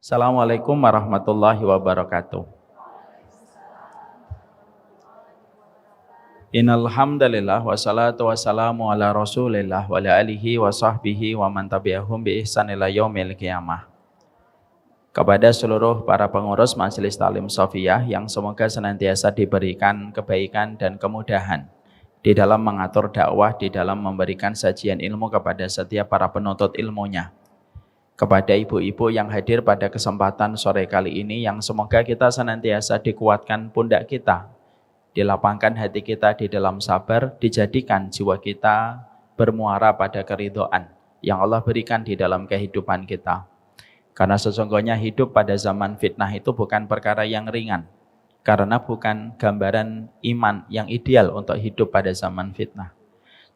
Assalamualaikum warahmatullahi wabarakatuh. Innal hamdalillah wassalatu wassalamu ala Rasulillah wa ala alihi wa sahbihi wa man tabi'ahum bi ihsan ila yaumil qiyamah. Kepada seluruh para pengurus Majelis Talim Shafiyah yang semoga senantiasa diberikan kebaikan dan kemudahan di dalam mengatur dakwah, di dalam memberikan sajian ilmu kepada setiap para penuntut ilmunya. Kepada ibu-ibu yang hadir pada kesempatan sore kali ini, yang semoga kita senantiasa dikuatkan pundak kita, dilapangkan hati kita di dalam sabar, dijadikan jiwa kita bermuara pada keridhaan yang Allah berikan di dalam kehidupan kita. Karena sesungguhnya hidup pada zaman fitnah itu bukan perkara yang ringan, karena bukan gambaran iman yang ideal untuk hidup pada zaman fitnah.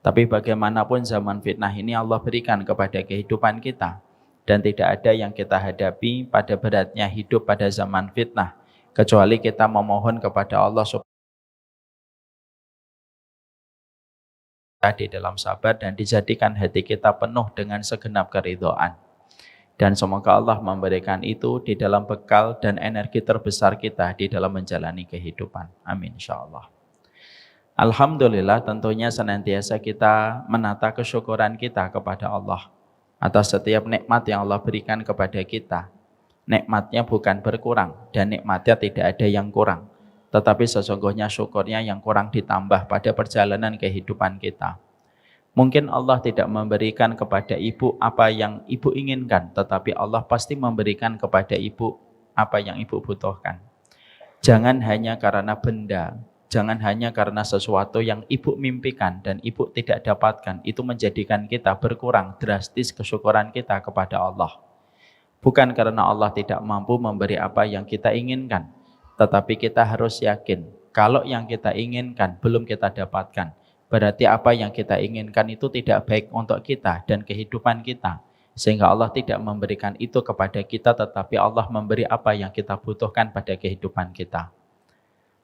Tapi bagaimanapun zaman fitnah ini Allah berikan kepada kehidupan kita, dan tidak ada yang kita hadapi pada beratnya hidup pada zaman fitnah kecuali kita memohon kepada Allah di dalam sabar dan dijadikan hati kita penuh dengan segenap keridhaan. Dan semoga Allah memberikan itu di dalam bekal dan energi terbesar kita di dalam menjalani kehidupan. Amin insyaallah. Alhamdulillah, tentunya senantiasa kita menata kesyukuran kita kepada Allah atas setiap nikmat yang Allah berikan kepada kita. Nikmatnya bukan berkurang dan nikmatnya tidak ada yang kurang, tetapi sesungguhnya syukurnya yang kurang ditambah pada perjalanan kehidupan kita. Mungkin Allah tidak memberikan kepada ibu apa yang ibu inginkan, tetapi Allah pasti memberikan kepada ibu apa yang ibu butuhkan. Jangan hanya karena benda, jangan hanya karena sesuatu yang ibu mimpikan dan ibu tidak dapatkan, itu menjadikan kita berkurang drastis kesyukuran kita kepada Allah. Bukan karena Allah tidak mampu memberi apa yang kita inginkan, tetapi kita harus yakin, kalau yang kita inginkan belum kita dapatkan, berarti apa yang kita inginkan itu tidak baik untuk kita dan kehidupan kita. Sehingga Allah tidak memberikan itu kepada kita, tetapi Allah memberi apa yang kita butuhkan pada kehidupan kita.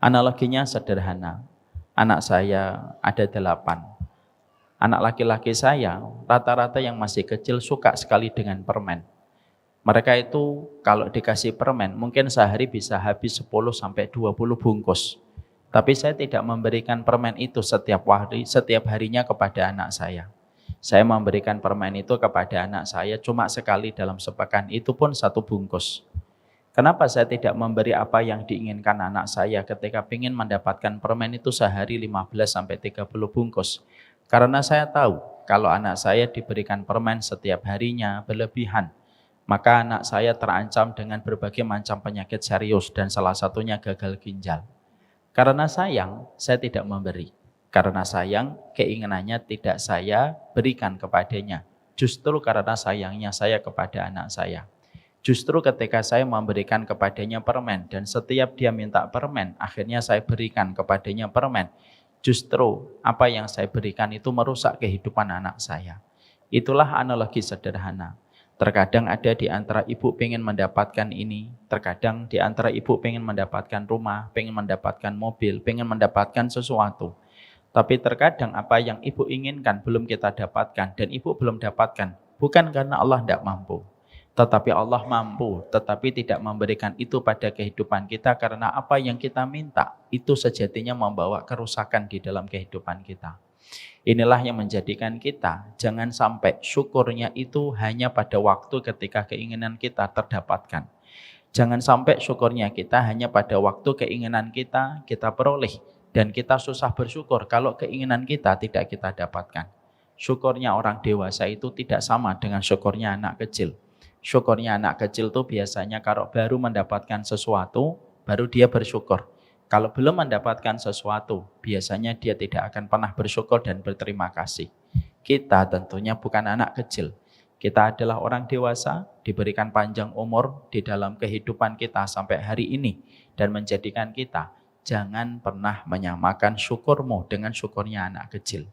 Analoginya sederhana. Anak saya ada 8. Anak laki-laki saya rata-rata yang masih kecil suka sekali dengan permen. Mereka itu kalau dikasih permen mungkin sehari bisa habis 10-20 bungkus. Tapi saya tidak memberikan permen itu setiap harinya kepada anak saya. Saya memberikan permen itu kepada anak saya cuma sekali dalam sepekan, itu pun 1 bungkus. Kenapa saya tidak memberi apa yang diinginkan anak saya ketika ingin mendapatkan permen itu sehari 15-30 bungkus? Karena saya tahu kalau anak saya diberikan permen setiap harinya berlebihan, maka anak saya terancam dengan berbagai macam penyakit serius dan salah satunya gagal ginjal. Karena sayang, saya tidak memberi. Karena sayang, keinginannya tidak saya berikan kepadanya. Justru karena sayangnya saya kepada anak saya. Justru ketika saya memberikan kepadanya permen, dan setiap dia minta permen, akhirnya saya berikan kepadanya permen. Justru apa yang saya berikan itu merusak kehidupan anak saya. Itulah analogi sederhana. Terkadang ada di antara ibu pengen mendapatkan ini, terkadang di antara ibu pengen mendapatkan rumah, pengen mendapatkan mobil, pengen mendapatkan sesuatu. Tapi terkadang apa yang ibu inginkan belum kita dapatkan dan ibu belum dapatkan, bukan karena Allah tidak mampu. Tetapi Allah mampu, tetapi tidak memberikan itu pada kehidupan kita karena apa yang kita minta, itu sejatinya membawa kerusakan di dalam kehidupan kita. Inilah yang menjadikan kita jangan sampai syukurnya itu hanya pada waktu ketika keinginan kita terdapatkan. Jangan sampai syukurnya kita hanya pada waktu keinginan kita peroleh dan kita susah bersyukur kalau keinginan kita tidak kita dapatkan. Syukurnya orang dewasa itu tidak sama dengan syukurnya anak kecil. Syukurnya anak kecil itu biasanya kalau baru mendapatkan sesuatu, baru dia bersyukur. Kalau belum mendapatkan sesuatu, biasanya dia tidak akan pernah bersyukur dan berterima kasih. Kita tentunya bukan anak kecil. Kita adalah orang dewasa, diberikan panjang umur di dalam kehidupan kita sampai hari ini. Dan menjadikan kita, jangan pernah menyamakan syukurmu dengan syukurnya anak kecil.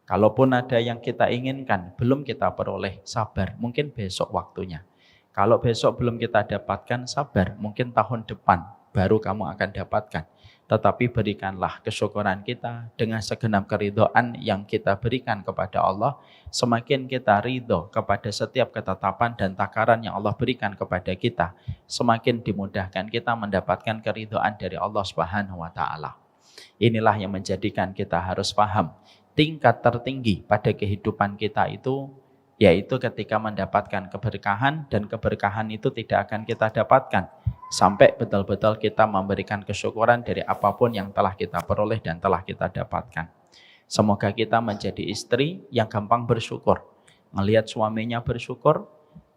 Kalaupun ada yang kita inginkan, belum kita peroleh, sabar, mungkin besok waktunya. Kalau besok belum kita dapatkan, sabar, mungkin tahun depan baru kamu akan dapatkan. Tetapi berikanlah kesyukuran kita dengan segenap keridhaan yang kita berikan kepada Allah. Semakin kita ridho kepada setiap ketetapan dan takaran yang Allah berikan kepada kita, semakin dimudahkan kita mendapatkan keridhaan dari Allah Subhanahu wa Ta'ala. Inilah yang menjadikan kita harus paham tingkat tertinggi pada kehidupan kita itu, yaitu ketika mendapatkan keberkahan, dan keberkahan itu tidak akan kita dapatkan sampai betul-betul kita memberikan kesyukuran dari apapun yang telah kita peroleh dan telah kita dapatkan. Semoga kita menjadi istri yang gampang bersyukur, melihat suaminya bersyukur,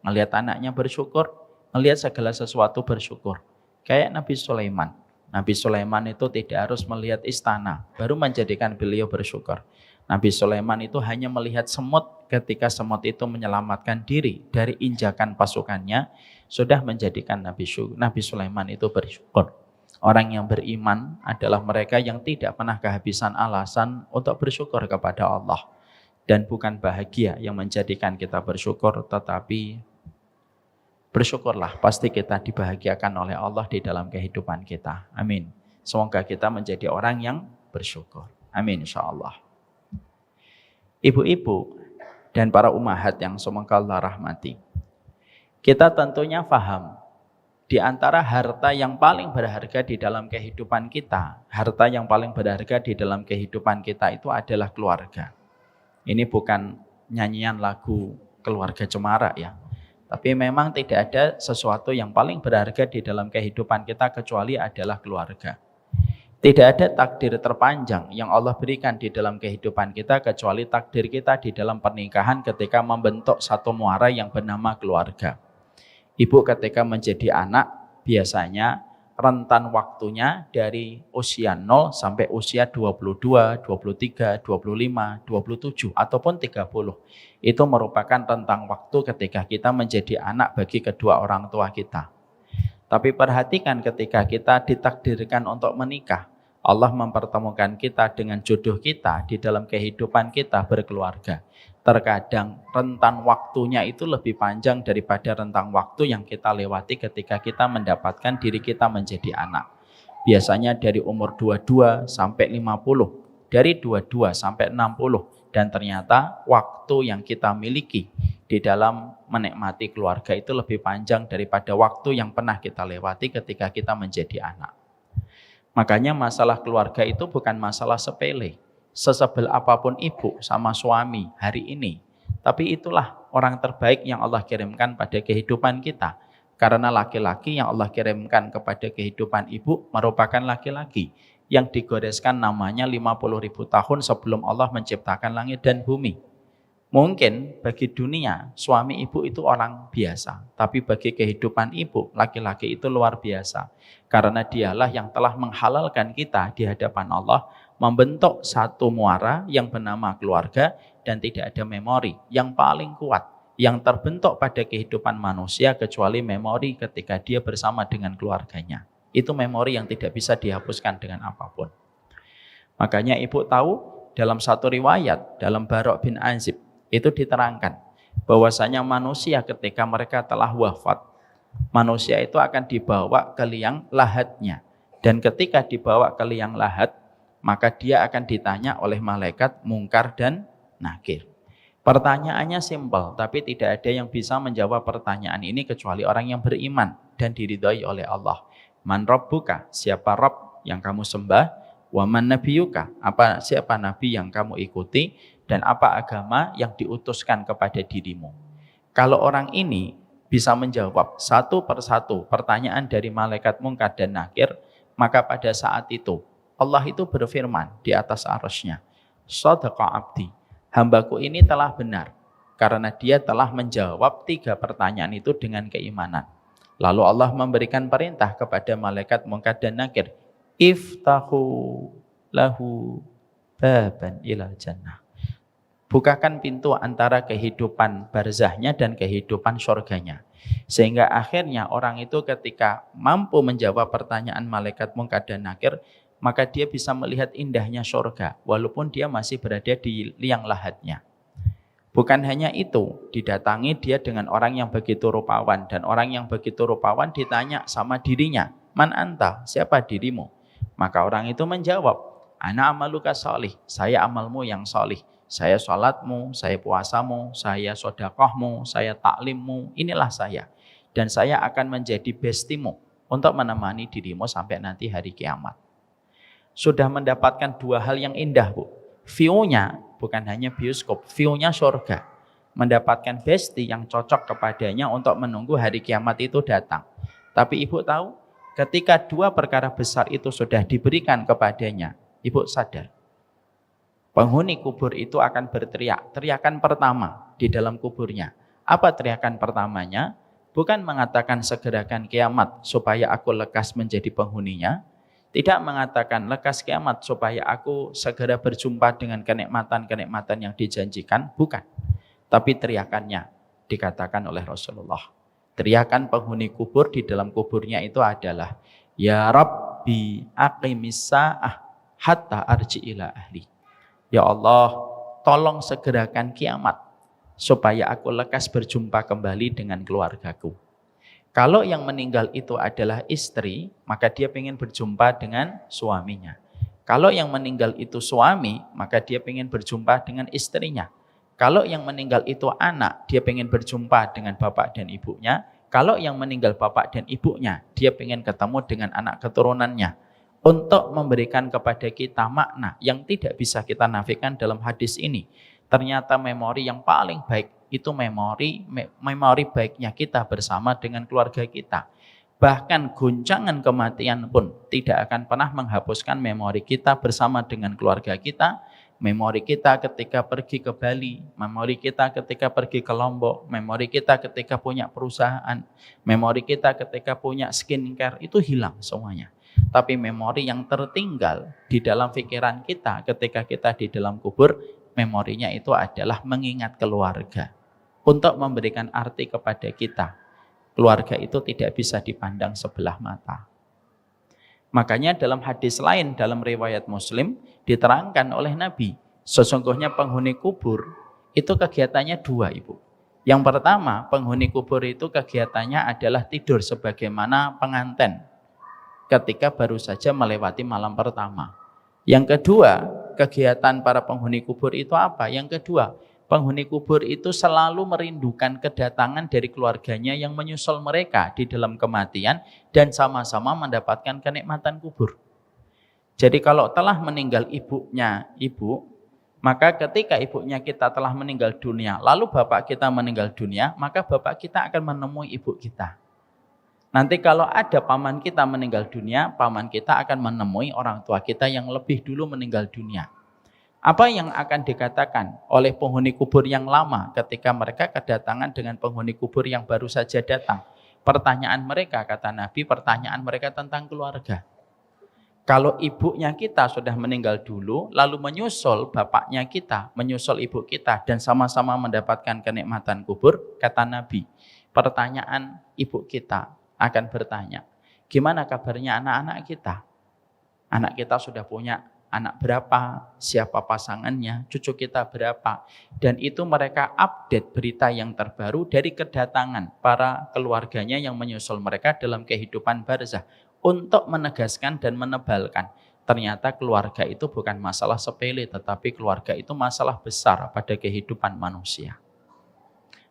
melihat anaknya bersyukur, melihat segala sesuatu bersyukur. Kayak Nabi Sulaiman. Nabi Sulaiman itu tidak harus melihat istana baru menjadikan beliau bersyukur. Nabi Sulaiman itu hanya melihat semut, ketika semut itu menyelamatkan diri dari injakan pasukannya, sudah menjadikan Nabi Sulaiman itu bersyukur. Orang yang beriman adalah mereka yang tidak pernah kehabisan alasan untuk bersyukur kepada Allah. Dan bukan bahagia yang menjadikan kita bersyukur, tetapi bersyukurlah, pasti kita dibahagiakan oleh Allah di dalam kehidupan kita. Amin. Semoga kita menjadi orang yang bersyukur. Amin insyaAllah. Ibu-ibu dan para ummahat yang semoga Allah rahmati, kita tentunya paham di antara harta yang paling berharga di dalam kehidupan kita, harta yang paling berharga di dalam kehidupan kita itu adalah keluarga. Ini bukan nyanyian lagu Keluarga Cemara ya, tapi memang tidak ada sesuatu yang paling berharga di dalam kehidupan kita kecuali adalah keluarga. Tidak ada takdir terpanjang yang Allah berikan di dalam kehidupan kita kecuali takdir kita di dalam pernikahan ketika membentuk satu muara yang bernama keluarga. Ibu ketika menjadi anak biasanya rentan waktunya dari usia 0 sampai usia 22, 23, 25, 27 ataupun 30. Itu merupakan rentang waktu ketika kita menjadi anak bagi kedua orang tua kita. Tapi perhatikan ketika kita ditakdirkan untuk menikah, Allah mempertemukan kita dengan jodoh kita di dalam kehidupan kita berkeluarga. Terkadang rentan waktunya itu lebih panjang daripada rentang waktu yang kita lewati ketika kita mendapatkan diri kita menjadi anak. Biasanya dari umur 22 sampai 50, dari 22 sampai 60, dan ternyata waktu yang kita miliki di dalam menikmati keluarga itu lebih panjang daripada waktu yang pernah kita lewati ketika kita menjadi anak. Makanya masalah keluarga itu bukan masalah sepele. Sesebel apapun ibu sama suami hari ini, tapi itulah orang terbaik yang Allah kirimkan pada kehidupan kita. Karena laki-laki yang Allah kirimkan kepada kehidupan ibu merupakan laki-laki yang digoreskan namanya 50.000 tahun sebelum Allah menciptakan langit dan bumi. Mungkin bagi dunia suami ibu itu orang biasa, tapi bagi kehidupan ibu laki-laki itu luar biasa. Karena dialah yang telah menghalalkan kita di hadapan Allah, membentuk satu muara yang bernama keluarga, dan tidak ada memori yang paling kuat yang terbentuk pada kehidupan manusia kecuali memori ketika dia bersama dengan keluarganya. Itu memori yang tidak bisa dihapuskan dengan apapun. Makanya ibu tahu dalam satu riwayat dalam Barok bin Azib itu diterangkan bahwasanya manusia ketika mereka telah wafat, manusia itu akan dibawa ke liang lahatnya, dan ketika dibawa ke liang lahat maka dia akan ditanya oleh malaikat Mungkar dan Nakir. Pertanyaannya simpel, tapi tidak ada yang bisa menjawab pertanyaan ini kecuali orang yang beriman dan diridhai oleh Allah. Man rabbuka, siapa Rabb yang kamu sembah? Wa man nabiyuka, siapa nabi yang kamu ikuti? Dan apa agama yang diutuskan kepada dirimu? Kalau orang ini bisa menjawab satu persatu pertanyaan dari malaikat Mungkar dan Nakir, maka pada saat itu Allah itu berfirman di atas arsy-Nya, Shadaqa abdi, hambaku ini telah benar karena dia telah menjawab 3 pertanyaan itu dengan keimanan. Lalu Allah memberikan perintah kepada malaikat Mungkar dan Nakir, iftahu lahu baban ilal jannah. Bukakan pintu antara kehidupan barzahnya dan kehidupan surganya. Sehingga akhirnya orang itu ketika mampu menjawab pertanyaan malaikat Mungkar dan Nakir, maka dia bisa melihat indahnya surga walaupun dia masih berada di liang lahatnya. Bukan hanya itu, didatangi dia dengan orang yang begitu rupawan, dan orang yang begitu rupawan ditanya sama dirinya, man anta, siapa dirimu? Maka orang itu menjawab, ana amaluka sholih, saya amalmu yang sholih. Saya sholatmu, saya puasamu, saya sodakohmu, saya taklimmu, inilah saya. Dan saya akan menjadi bestimu untuk menemani dirimu sampai nanti hari kiamat. Sudah mendapatkan dua hal yang indah, Bu. View-nya bukan hanya bioskop, view-nya surga. Mendapatkan besti yang cocok kepadanya untuk menunggu hari kiamat itu datang. Tapi ibu tahu, ketika dua perkara besar itu sudah diberikan kepadanya, ibu sadar. Penghuni kubur itu akan berteriak. Teriakan pertama di dalam kuburnya. Apa teriakan pertamanya? Bukan mengatakan segerakan kiamat supaya aku lekas menjadi penghuninya. Tidak mengatakan lekas kiamat supaya aku segera berjumpa dengan kenikmatan-kenikmatan yang dijanjikan. Bukan. Tapi teriakannya dikatakan oleh Rasulullah. Teriakan penghuni kubur di dalam kuburnya itu adalah, Ya Rabbi aqimis sa'ah hatta arji ila ahli. Ya Allah, tolong segerakan kiamat supaya aku lekas berjumpa kembali dengan keluargaku. Kalau yang meninggal itu adalah istri, maka dia ingin berjumpa dengan suaminya. Kalau yang meninggal itu suami, maka dia ingin berjumpa dengan istrinya. Kalau yang meninggal itu anak, dia ingin berjumpa dengan bapak dan ibunya. Kalau yang meninggal bapak dan ibunya, dia ingin ketemu dengan anak keturunannya. Untuk memberikan kepada kita makna yang tidak bisa kita nafikan dalam hadis ini. Ternyata memori yang paling baik itu memori baiknya kita bersama dengan keluarga kita. Bahkan guncangan kematian pun tidak akan pernah menghapuskan memori kita bersama dengan keluarga kita. Memori kita ketika pergi ke Bali, memori kita ketika pergi ke Lombok, memori kita ketika punya perusahaan, memori kita ketika punya skincare, itu hilang semuanya. Tapi memori yang tertinggal di dalam pikiran kita ketika kita di dalam kubur, memorinya itu adalah mengingat keluarga. Untuk memberikan arti kepada kita, keluarga itu tidak bisa dipandang sebelah mata. Makanya dalam hadis lain, dalam riwayat Muslim, diterangkan oleh Nabi, sesungguhnya penghuni kubur itu kegiatannya dua, Ibu. Yang pertama, penghuni kubur itu kegiatannya adalah tidur sebagaimana pengantin ketika baru saja melewati malam pertama. Yang kedua, kegiatan para penghuni kubur itu apa? Yang kedua, penghuni kubur itu selalu merindukan kedatangan dari keluarganya yang menyusul mereka di dalam kematian dan sama-sama mendapatkan kenikmatan kubur. Jadi kalau telah meninggal ibunya, maka ketika ibunya kita telah meninggal dunia, lalu bapak kita meninggal dunia, maka bapak kita akan menemui ibu kita. Nanti kalau ada paman kita meninggal dunia, paman kita akan menemui orang tua kita yang lebih dulu meninggal dunia. Apa yang akan dikatakan oleh penghuni kubur yang lama ketika mereka kedatangan dengan penghuni kubur yang baru saja datang? Pertanyaan mereka, kata Nabi, pertanyaan mereka tentang keluarga. Kalau ibunya kita sudah meninggal dulu, lalu menyusul bapaknya kita, menyusul ibu kita, dan sama-sama mendapatkan kenikmatan kubur, kata Nabi, pertanyaan ibu kita akan bertanya, gimana kabarnya anak-anak kita? Anak kita sudah punya anak berapa, siapa pasangannya, cucu kita berapa. Dan itu mereka update berita yang terbaru dari kedatangan para keluarganya yang menyusul mereka dalam kehidupan barzah. Untuk menegaskan dan menebalkan, ternyata keluarga itu bukan masalah sepele, tetapi keluarga itu masalah besar pada kehidupan manusia.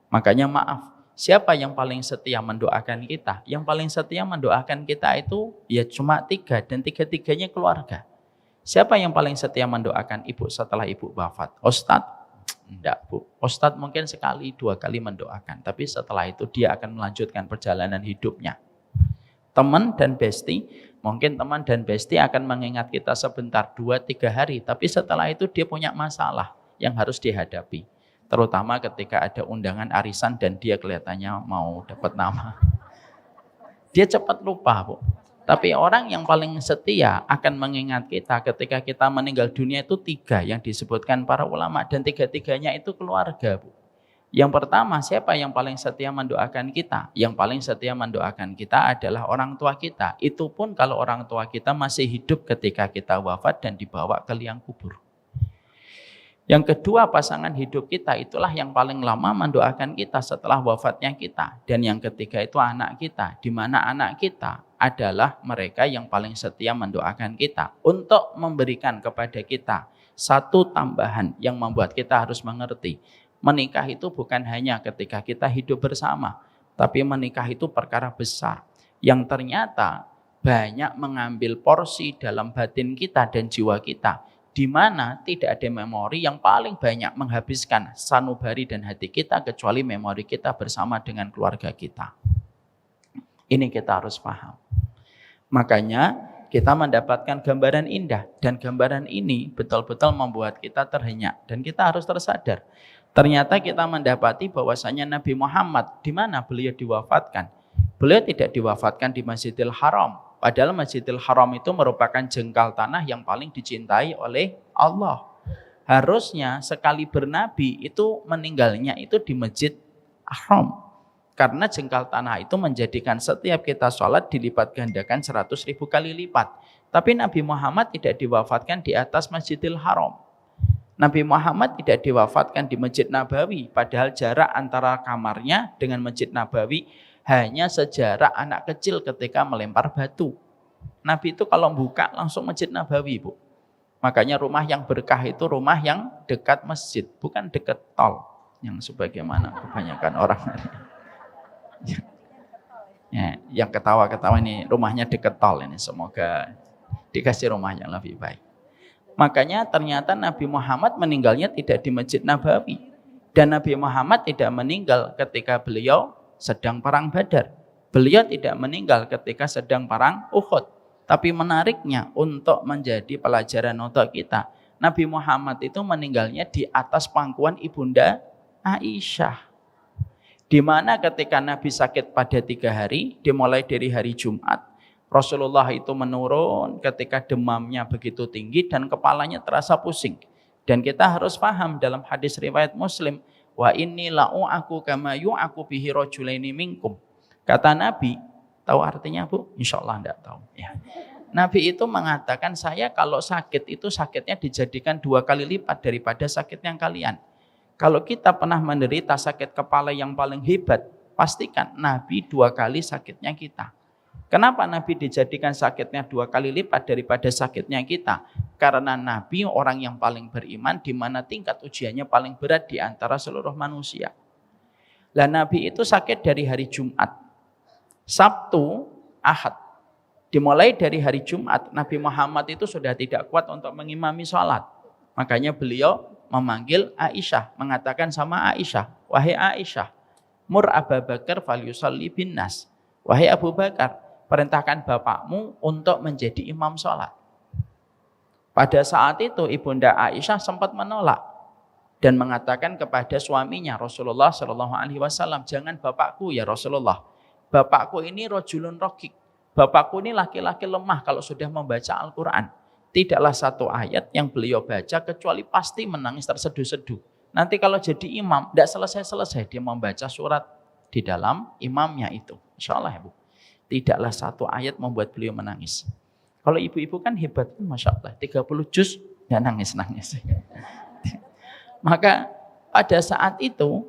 Makanya maaf, siapa yang paling setia mendoakan kita? Yang paling setia mendoakan kita itu ya cuma 3, dan 3-tiganya keluarga. Siapa yang paling setia mendoakan ibu setelah ibu wafat? Ustadz? Enggak, Bu. Ustadz mungkin sekali, 2 kali mendoakan, tapi setelah itu dia akan melanjutkan perjalanan hidupnya. Teman dan besti, mungkin teman dan besti akan mengingat kita sebentar, 2-3 hari, tapi setelah itu dia punya masalah yang harus dihadapi. Terutama ketika ada undangan arisan dan dia kelihatannya mau dapat nama. Dia cepat lupa, Bu. Tapi orang yang paling setia akan mengingat kita ketika kita meninggal dunia itu 3 yang disebutkan para ulama, dan 3-tiganya itu keluarga, Bu. Yang pertama, siapa yang paling setia mendoakan kita? Yang paling setia mendoakan kita adalah orang tua kita. Itu pun kalau orang tua kita masih hidup ketika kita wafat dan dibawa ke liang kubur. Yang kedua, pasangan hidup kita itulah yang paling lama mendoakan kita setelah wafatnya kita. Dan yang ketiga itu anak kita, di mana anak kita adalah mereka yang paling setia mendoakan kita untuk memberikan kepada kita satu tambahan yang membuat kita harus mengerti. Menikah itu bukan hanya ketika kita hidup bersama, tapi menikah itu perkara besar yang ternyata banyak mengambil porsi dalam batin kita dan jiwa kita, di mana tidak ada memori yang paling banyak menghabiskan sanubari dan hati kita kecuali memori kita bersama dengan keluarga kita. Ini kita harus paham. Makanya kita mendapatkan gambaran indah, dan gambaran ini betul-betul membuat kita terhenyak dan kita harus tersadar. Ternyata kita mendapati bahwasanya Nabi Muhammad, di mana beliau diwafatkan? Beliau tidak diwafatkan di Masjidil Haram. Padahal Masjidil Haram itu merupakan jengkal tanah yang paling dicintai oleh Allah. Harusnya sekali bernabi itu meninggalnya itu di Masjid Haram. Karena jengkal tanah itu menjadikan setiap kita sholat dilipat gandakan 100.000 kali lipat. Tapi Nabi Muhammad tidak diwafatkan di atas Masjidil Haram. Nabi Muhammad tidak diwafatkan di Masjid Nabawi. Padahal jarak antara kamarnya dengan Masjid Nabawi hanya sejarak anak kecil ketika melempar batu. Nabi itu kalau buka langsung Masjid Nabawi, Bu. Makanya rumah yang berkah itu rumah yang dekat masjid, bukan dekat tol. Yang sebagaimana kebanyakan orang. Ya, yang ketawa-ketawa ini rumahnya dekat tol ini, semoga dikasih rumah yang lebih baik. Makanya ternyata Nabi Muhammad meninggalnya tidak di Masjid Nabawi, dan Nabi Muhammad tidak meninggal ketika beliau sedang perang Badar. Beliau tidak meninggal ketika sedang perang Uhud. Tapi menariknya untuk menjadi pelajaran untuk kita, Nabi Muhammad itu meninggalnya di atas pangkuan Ibunda Aisyah. Di mana ketika Nabi sakit pada 3 hari, dimulai dari hari Jumat, Rasulullah itu menurun ketika demamnya begitu tinggi dan kepalanya terasa pusing. Dan kita harus paham dalam hadis riwayat Muslim, wa inni la'u'aku kama yu'aku bihi rajulaini minkum. Kata Nabi, tahu artinya, Bu? Insyaallah enggak tahu. Ya. Nabi itu mengatakan, saya kalau sakit itu sakitnya dijadikan 2 kali lipat daripada sakit yang kalian. Kalau kita pernah menderita sakit kepala yang paling hebat, pastikan Nabi 2 kali sakitnya kita. Kenapa Nabi dijadikan sakitnya 2 kali lipat daripada sakitnya kita? Karena Nabi orang yang paling beriman, di mana tingkat ujiannya paling berat di antara seluruh manusia. Lah Nabi itu sakit dari hari Jumat, Sabtu, Ahad. Dimulai dari hari Jumat, Nabi Muhammad itu sudah tidak kuat untuk mengimami sholat. Makanya beliau memanggil Aisyah, mengatakan sama Aisyah, wahai Aisyah, mur Abu Bakar falyusalli bin nas. Wahai Abu Bakar, perintahkan bapakmu untuk menjadi imam sholat. Pada saat itu Ibunda Aisyah sempat menolak dan mengatakan kepada suaminya Rasulullah SAW, jangan bapakku ya Rasulullah. Bapakku ini rojulun rokik. Bapakku ini laki-laki lemah kalau sudah membaca Al-Quran. Tidaklah satu ayat yang beliau baca kecuali pasti menangis terseduh-seduh. Nanti kalau jadi imam, tidak selesai-selesai dia membaca surat di dalam imamnya itu. Insya Allah ya Bu. Tidaklah satu ayat membuat beliau menangis. Kalau ibu-ibu kan hebat, Masya Allah, 30 juz dan nangis-nangis. Maka pada saat itu,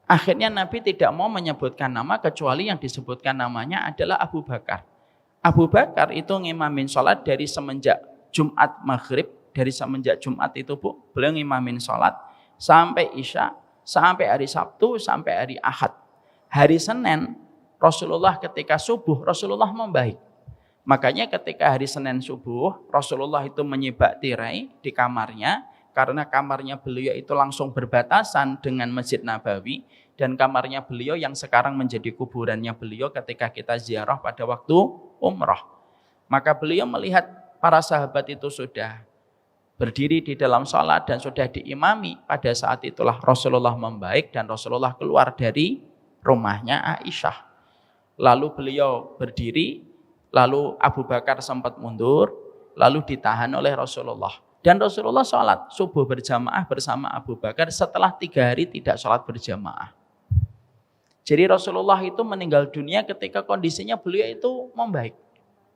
akhirnya Nabi tidak mau menyebutkan nama kecuali yang disebutkan namanya adalah Abu Bakar. Abu Bakar itu ngimamin sholat dari semenjak Jumat Maghrib, dari semenjak Jumat itu Bu, beliau ngimamin sholat sampai Isya, sampai hari Sabtu, sampai hari Ahad. Hari Senin, Rasulullah ketika subuh, Rasulullah membaik. Makanya ketika hari Senin subuh, Rasulullah itu menyibak tirai di kamarnya, karena kamarnya beliau itu langsung berbatasan dengan Masjid Nabawi, dan kamarnya beliau yang sekarang menjadi kuburannya beliau ketika kita ziarah pada waktu umrah. Maka beliau melihat para sahabat itu sudah berdiri di dalam sholat dan sudah diimami. Pada saat itulah Rasulullah membaik dan Rasulullah keluar dari rumahnya Aisyah. Lalu beliau berdiri, lalu Abu Bakar sempat mundur, lalu ditahan oleh Rasulullah. Dan Rasulullah sholat subuh berjamaah bersama Abu Bakar setelah 3 hari tidak sholat berjamaah. Jadi Rasulullah itu meninggal dunia ketika kondisinya beliau itu membaik.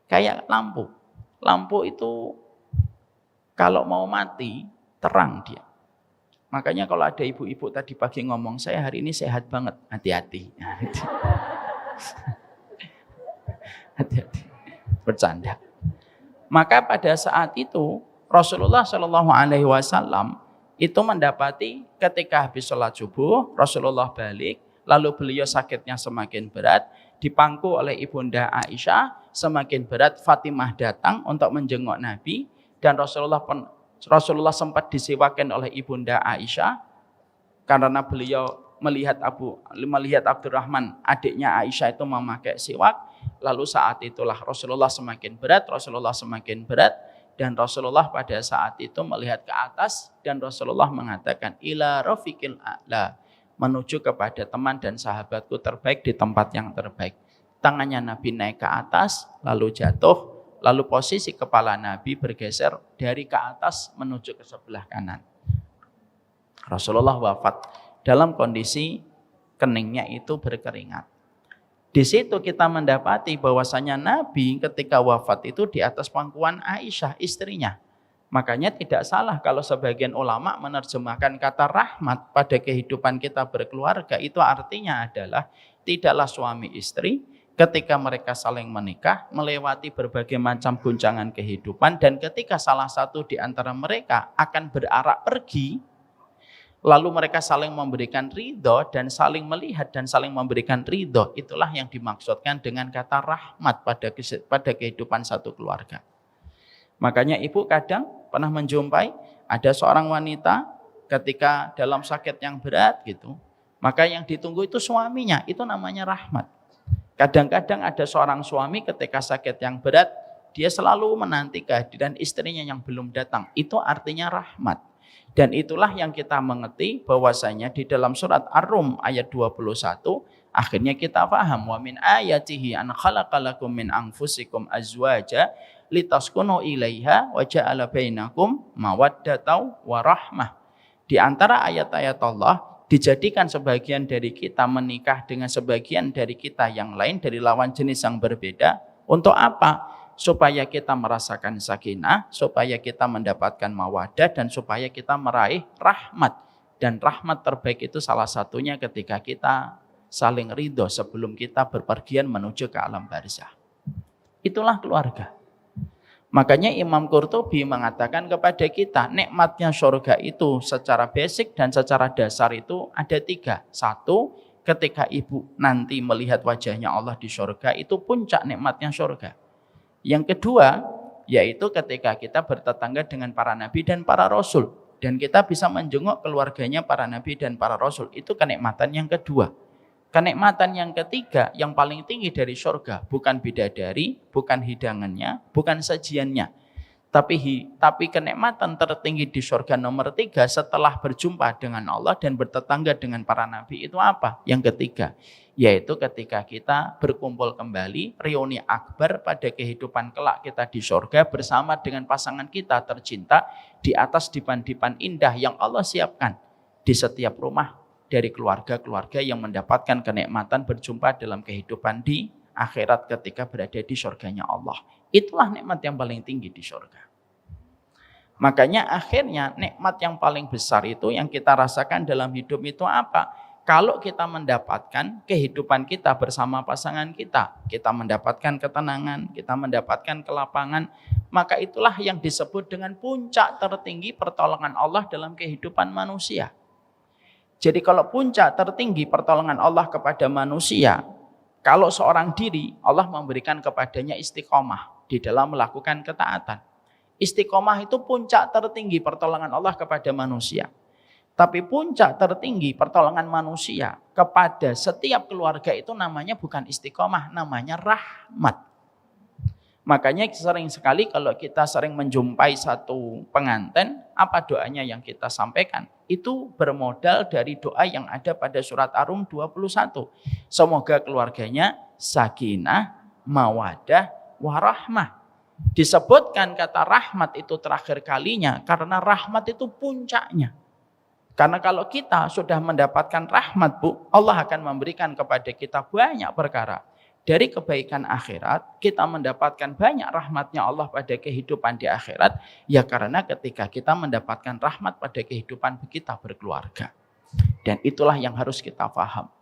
Kayak lampu. Lampu itu kalau mau mati, terang dia. Makanya kalau ada ibu-ibu tadi pagi ngomong, saya hari ini sehat banget, hati-hati. Hati-hati. Bercanda. Maka pada saat itu Rasulullah Shallallahu Alaihi Wasallam itu mendapati ketika habis sholat subuh Rasulullah balik, lalu beliau sakitnya semakin berat, dipangku oleh ibunda Aisyah, semakin berat. Fatimah datang untuk menjenguk Nabi dan Rasulullah sempat disewakan oleh ibunda Aisyah karena beliau melihat Abdurrahman adiknya Aisyah itu memakai siwak. Lalu saat itulah Rasulullah semakin berat dan Rasulullah pada saat itu melihat ke atas dan Rasulullah mengatakan ila rafiqil a'la, menuju kepada teman dan sahabatku terbaik di tempat yang terbaik. Tangannya Nabi naik ke atas lalu jatuh, lalu posisi kepala Nabi bergeser dari ke atas menuju ke sebelah kanan. Rasulullah wafat dalam kondisi keningnya itu berkeringat. Di situ kita mendapati bahwasanya Nabi ketika wafat itu di atas pangkuan Aisyah istrinya. Makanya tidak salah kalau sebagian ulama menerjemahkan kata rahmat pada kehidupan kita berkeluarga, itu artinya adalah tidaklah suami istri ketika mereka saling menikah melewati berbagai macam guncangan kehidupan, dan ketika salah satu di antara mereka akan berarak pergi, lalu mereka saling memberikan ridho dan saling melihat dan saling memberikan ridho. Itulah yang dimaksudkan dengan kata rahmat pada kehidupan satu keluarga. Makanya ibu kadang pernah menjumpai ada seorang wanita ketika dalam sakit yang berat gitu, maka yang ditunggu itu suaminya, itu namanya rahmat. Kadang-kadang ada seorang suami ketika sakit yang berat, dia selalu menanti kehadiran istrinya yang belum datang, itu artinya rahmat. Dan itulah yang kita mengerti bahwasanya di dalam surat Ar-Rum ayat 21 akhirnya kita paham wa min ayatihi an khalaqalakum min anfusikum azwaja litaskunu ilaiha wa ja'ala bainakum mawaddatan wa rahmah. Di antara ayat-ayat Allah dijadikan sebagian dari kita menikah dengan sebagian dari kita yang lain dari lawan jenis yang berbeda. Untuk apa? Supaya kita merasakan sakinah, supaya kita mendapatkan mawaddah, dan supaya kita meraih rahmat. Dan rahmat terbaik itu salah satunya ketika kita saling ridho sebelum kita berpergian menuju ke alam barzah. Itulah keluarga. Makanya Imam Qurtubi mengatakan kepada kita, nikmatnya surga itu secara basic dan secara dasar itu ada 3. 1, ketika ibu nanti melihat wajahnya Allah di surga, itu puncak nikmatnya surga. Yang kedua, yaitu ketika kita bertetangga dengan para nabi dan para rasul. Dan kita bisa menjenguk keluarganya para nabi dan para rasul. Itu kenikmatan yang kedua. Kenikmatan yang ketiga, yang paling tinggi dari surga, bukan bidadari, bukan hidangannya, bukan sajiannya. Tapi kenikmatan tertinggi di surga nomor 3 setelah berjumpa dengan Allah dan bertetangga dengan para nabi itu apa? Yang ketiga, yaitu ketika kita berkumpul kembali, reuni akbar pada kehidupan kelak kita di surga bersama dengan pasangan kita tercinta di atas dipan-dipan indah yang Allah siapkan di setiap rumah dari keluarga-keluarga yang mendapatkan kenikmatan berjumpa dalam kehidupan di akhirat ketika berada di surganya Allah. Itulah nikmat yang paling tinggi di surga. Makanya akhirnya nikmat yang paling besar itu yang kita rasakan dalam hidup itu apa? Kalau kita mendapatkan kehidupan kita bersama pasangan kita mendapatkan ketenangan, kita mendapatkan kelapangan, maka itulah yang disebut dengan puncak tertinggi pertolongan Allah dalam kehidupan manusia. Jadi kalau puncak tertinggi pertolongan Allah kepada manusia, kalau seorang diri Allah memberikan kepadanya istiqomah di dalam melakukan ketaatan. Istiqomah itu puncak tertinggi pertolongan Allah kepada manusia. Tapi puncak tertinggi pertolongan manusia kepada setiap keluarga itu namanya bukan istiqomah, namanya rahmat. Makanya sering sekali kalau kita sering menjumpai satu pengantin, apa doanya yang kita sampaikan? Itu bermodal dari doa yang ada pada surat Ar-Rum 21. Semoga keluarganya sakinah, mawadah, warahmah. Disebutkan kata rahmat itu terakhir kalinya karena rahmat itu puncaknya. Karena kalau kita sudah mendapatkan rahmat, Bu, Allah akan memberikan kepada kita banyak perkara. Dari kebaikan akhirat, kita mendapatkan banyak rahmatnya Allah pada kehidupan di akhirat. Ya karena ketika kita mendapatkan rahmat pada kehidupan kita berkeluarga. Dan itulah yang harus kita paham.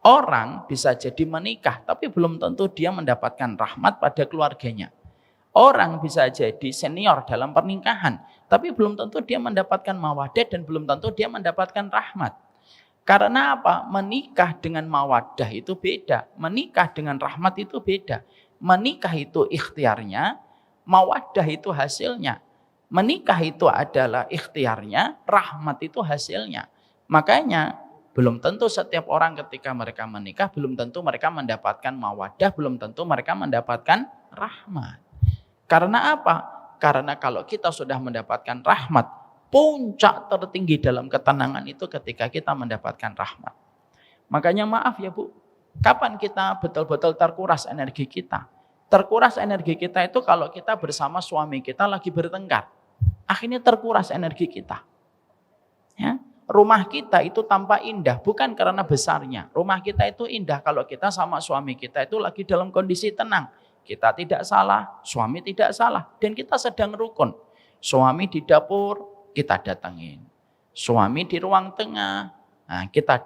Orang bisa jadi menikah, tapi belum tentu dia mendapatkan rahmat pada keluarganya. Orang bisa jadi senior dalam pernikahan, tapi belum tentu dia mendapatkan mawaddah dan belum tentu dia mendapatkan rahmat. Karena apa? Menikah dengan mawaddah itu beda, menikah dengan rahmat itu beda. Menikah itu ikhtiarnya, mawaddah itu hasilnya. Menikah itu adalah ikhtiarnya, rahmat itu hasilnya. Makanya belum tentu setiap orang ketika mereka menikah, belum tentu mereka mendapatkan mawaddah, belum tentu mereka mendapatkan rahmat. Karena apa? Karena kalau kita sudah mendapatkan rahmat, puncak tertinggi dalam ketenangan itu ketika kita mendapatkan rahmat. Makanya maaf ya Bu, kapan kita betul-betul terkuras energi kita? Terkuras energi kita itu kalau kita bersama suami kita lagi bertengkar. Akhirnya terkuras energi kita. Ya. Rumah kita itu tampak indah, bukan karena besarnya. Rumah kita itu indah kalau kita sama suami kita itu lagi dalam kondisi tenang. Kita tidak salah, suami tidak salah. Dan kita sedang rukun. Suami di dapur, kita datangin. Suami di ruang tengah, nah kita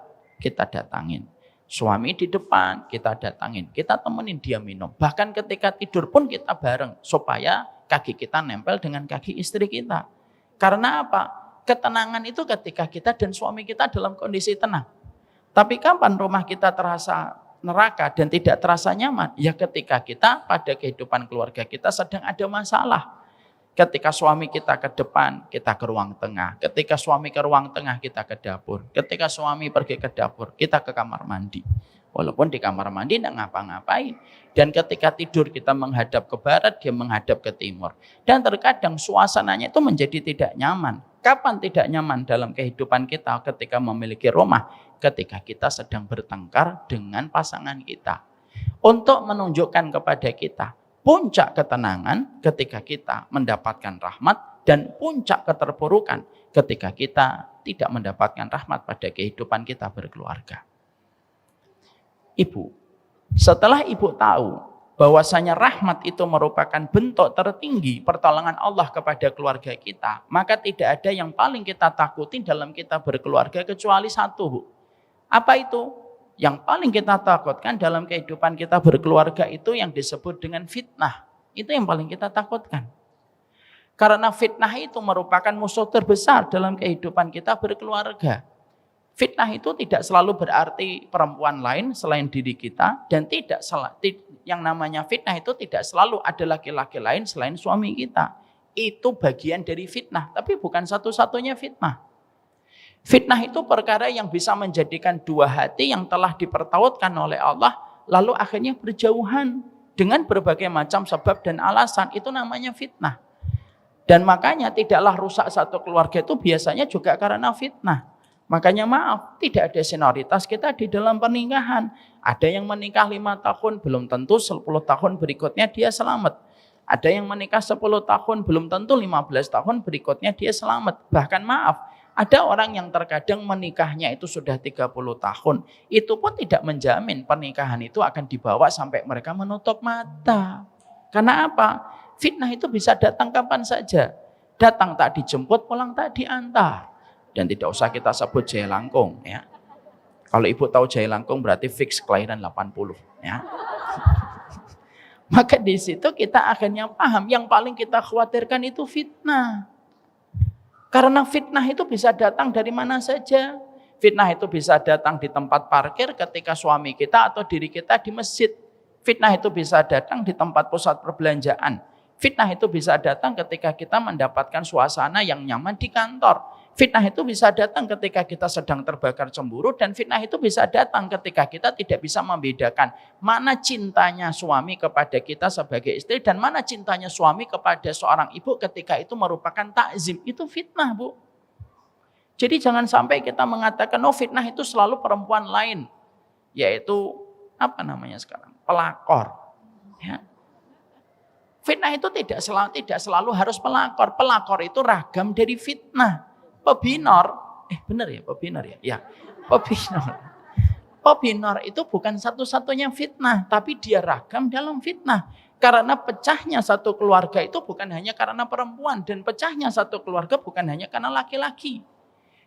datangin. Suami di depan, kita datangin. Kita temenin dia minum. Bahkan ketika tidur pun kita bareng. Supaya kaki kita nempel dengan kaki istri kita. Karena apa? Ketenangan itu ketika kita dan suami kita dalam kondisi tenang. Tapi kapan rumah kita terasa neraka dan tidak terasa nyaman? Ya ketika kita pada kehidupan keluarga kita sedang ada masalah. Ketika suami kita ke depan, kita ke ruang tengah. Ketika suami ke ruang tengah, kita ke dapur. Ketika suami pergi ke dapur, kita ke kamar mandi. Walaupun di kamar mandi tidak ngapa-ngapain. Dan ketika tidur kita menghadap ke barat, dia menghadap ke timur. Dan terkadang suasananya itu menjadi tidak nyaman. Kapan tidak nyaman dalam kehidupan kita ketika memiliki rumah? Ketika kita sedang bertengkar dengan pasangan kita. Untuk menunjukkan kepada kita puncak ketenangan ketika kita mendapatkan rahmat dan puncak keterpurukan ketika kita tidak mendapatkan rahmat pada kehidupan kita berkeluarga. Ibu, setelah ibu tahu bahwasanya rahmat itu merupakan bentuk tertinggi pertolongan Allah kepada keluarga kita, maka tidak ada yang paling kita takutin dalam kita berkeluarga kecuali satu, Bu. Apa itu? Yang paling kita takutkan dalam kehidupan kita berkeluarga itu yang disebut dengan fitnah. Itu yang paling kita takutkan. Karena fitnah itu merupakan musuh terbesar dalam kehidupan kita berkeluarga. Fitnah itu tidak selalu berarti perempuan lain selain diri kita, dan yang namanya fitnah itu tidak selalu ada laki-laki lain selain suami kita. Itu bagian dari fitnah, tapi bukan satu-satunya fitnah. Fitnah itu perkara yang bisa menjadikan dua hati yang telah dipertautkan oleh Allah, lalu akhirnya berjauhan dengan berbagai macam sebab dan alasan. Itu namanya fitnah. Dan makanya tidaklah rusak satu keluarga itu biasanya juga karena fitnah. Makanya maaf, tidak ada senioritas kita di dalam pernikahan. Ada yang menikah 5 tahun, belum tentu 10 tahun berikutnya dia selamat. Ada yang menikah 10 tahun, belum tentu 15 tahun berikutnya dia selamat. Bahkan maaf, ada orang yang terkadang menikahnya itu sudah 30 tahun. Itu pun tidak menjamin pernikahan itu akan dibawa sampai mereka menutup mata. Karena apa? Fitnah itu bisa datang kapan saja. Datang tak dijemput, pulang tak diantar. Dan tidak usah kita sebut Jaya Langkung, ya. Kalau ibu tahu Jaya Langkung berarti fix kelahiran 80, ya. Maka di situ kita akhirnya paham yang paling kita khawatirkan itu fitnah. Karena fitnah itu bisa datang dari mana saja. Fitnah itu bisa datang di tempat parkir ketika suami kita atau diri kita di masjid. Fitnah itu bisa datang di tempat pusat perbelanjaan. Fitnah itu bisa datang ketika kita mendapatkan suasana yang nyaman di kantor. Fitnah itu bisa datang ketika kita sedang terbakar cemburu, dan fitnah itu bisa datang ketika kita tidak bisa membedakan mana cintanya suami kepada kita sebagai istri dan mana cintanya suami kepada seorang ibu ketika itu merupakan takzim. Itu fitnah, Bu. Jadi jangan sampai kita mengatakan oh fitnah itu selalu perempuan lain, yaitu apa namanya sekarang? Pelakor. Ya. Fitnah itu tidak selalu harus pelakor. Pelakor itu ragam dari fitnah. Pebinor, benar ya pebinor ya? Ya, pebinor. Pebinor itu bukan satu-satunya fitnah, tapi dia ragam dalam fitnah. Karena pecahnya satu keluarga itu bukan hanya karena perempuan, dan pecahnya satu keluarga bukan hanya karena laki-laki.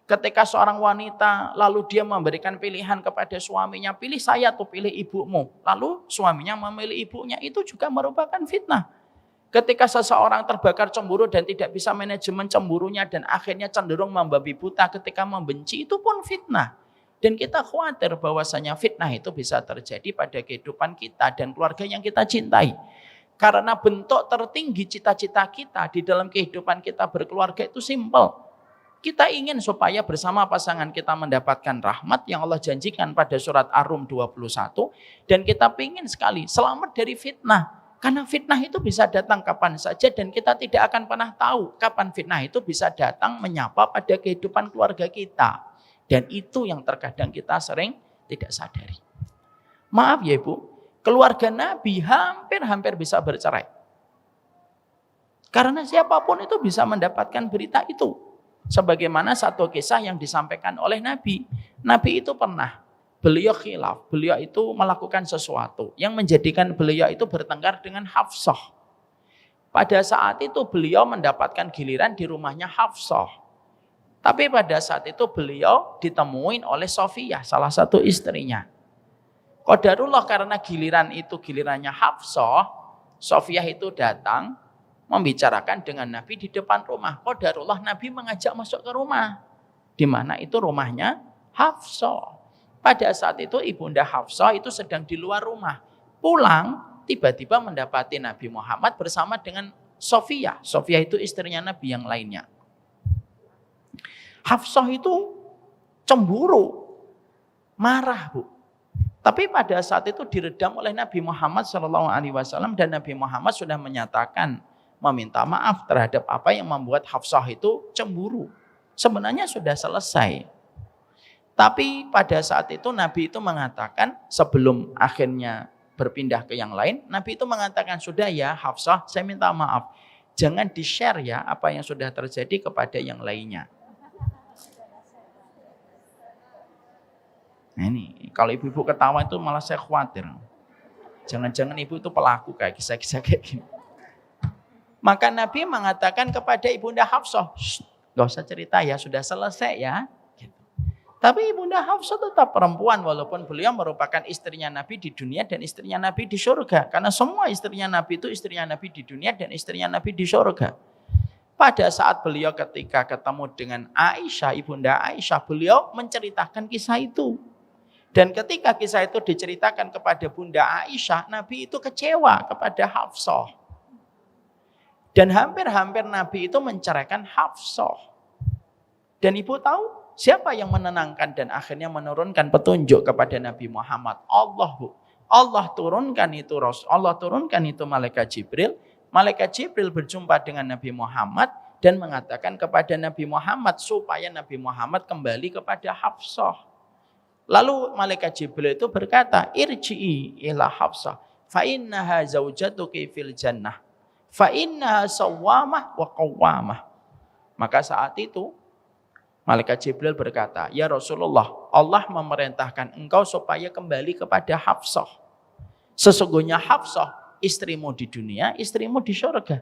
Ketika seorang wanita lalu dia memberikan pilihan kepada suaminya, pilih saya atau pilih ibumu. Lalu suaminya memilih ibunya, itu juga merupakan fitnah. Ketika seseorang terbakar cemburu dan tidak bisa manajemen cemburunya dan akhirnya cenderung membabi buta ketika membenci, itu pun fitnah. Dan kita khawatir bahwasanya fitnah itu bisa terjadi pada kehidupan kita dan keluarga yang kita cintai. Karena bentuk tertinggi cita-cita kita di dalam kehidupan kita berkeluarga itu simpel. Kita ingin supaya bersama pasangan kita mendapatkan rahmat yang Allah janjikan pada surat Ar-Rum 21. Dan kita ingin sekali selamat dari fitnah. Karena fitnah itu bisa datang kapan saja dan kita tidak akan pernah tahu kapan fitnah itu bisa datang menyapa pada kehidupan keluarga kita. Dan itu yang terkadang kita sering tidak sadari. Maaf ya Ibu, keluarga Nabi hampir bisa bercerai. Karena siapapun itu bisa mendapatkan berita itu. Sebagaimana satu kisah yang disampaikan oleh Nabi. Nabi itu pernah, beliau khilaf, beliau itu melakukan sesuatu yang menjadikan beliau itu bertengkar dengan Hafsah. Pada saat itu beliau mendapatkan giliran di rumahnya Hafsah. Tapi pada saat itu beliau ditemuin oleh Sofiyah, salah satu istrinya. Qadarullah karena gilirannya Hafsah, Sofiyah itu datang membicarakan dengan Nabi di depan rumah. Qadarullah Nabi mengajak masuk ke rumah. Di mana itu rumahnya Hafsah. Pada saat itu Ibunda Hafsah itu sedang di luar rumah. Pulang, tiba-tiba mendapati Nabi Muhammad bersama dengan Sofiyah. Sofiyah itu istrinya Nabi yang lainnya. Hafsah itu cemburu, marah Bu. Tapi pada saat itu diredam oleh Nabi Muhammad SAW dan Nabi Muhammad sudah menyatakan meminta maaf terhadap apa yang membuat Hafsah itu cemburu. Sebenarnya sudah selesai. Tapi pada saat itu Nabi itu mengatakan sebelum akhirnya berpindah ke yang lain, Nabi itu mengatakan sudah ya Hafsah, saya minta maaf. Jangan di-share ya apa yang sudah terjadi kepada yang lainnya. Nah ini, kalau ibu-ibu ketawa itu malah saya khawatir. Jangan-jangan ibu itu pelaku kayak kisah-kisah kayak gini. Maka Nabi mengatakan kepada Ibunda Hafsah, gak usah cerita ya, sudah selesai ya. Gitu. Tapi Ibunda Hafsah tetap perempuan, walaupun beliau merupakan istrinya Nabi di dunia dan istrinya Nabi di surga. Karena semua istrinya Nabi itu istrinya Nabi di dunia dan istrinya Nabi di surga. Pada saat beliau ketika ketemu dengan Aisyah, Ibunda Aisyah, beliau menceritakan kisah itu. Dan ketika kisah itu diceritakan kepada Bunda Aisyah, Nabi itu kecewa kepada Hafsah. Dan hampir-hampir Nabi itu menceraikan Hafsah. Dan ibu tahu siapa yang menenangkan dan akhirnya menurunkan petunjuk kepada Nabi Muhammad? Allah. Allah turunkan itu malaikat Jibril. Malaikat Jibril berjumpa dengan Nabi Muhammad dan mengatakan kepada Nabi Muhammad supaya Nabi Muhammad kembali kepada Hafsah. Lalu malaikat Jibril itu berkata, irji'i ila Hafsah fa innaha zaujatuki fil jannah fa innaha sawwamah wa qawwamah. Maka saat itu malaikat Jibril berkata, ya Rasulullah, Allah memerintahkan engkau supaya kembali kepada Hafsah. Sesungguhnya Hafsah istrimu di dunia, istrimu di surga.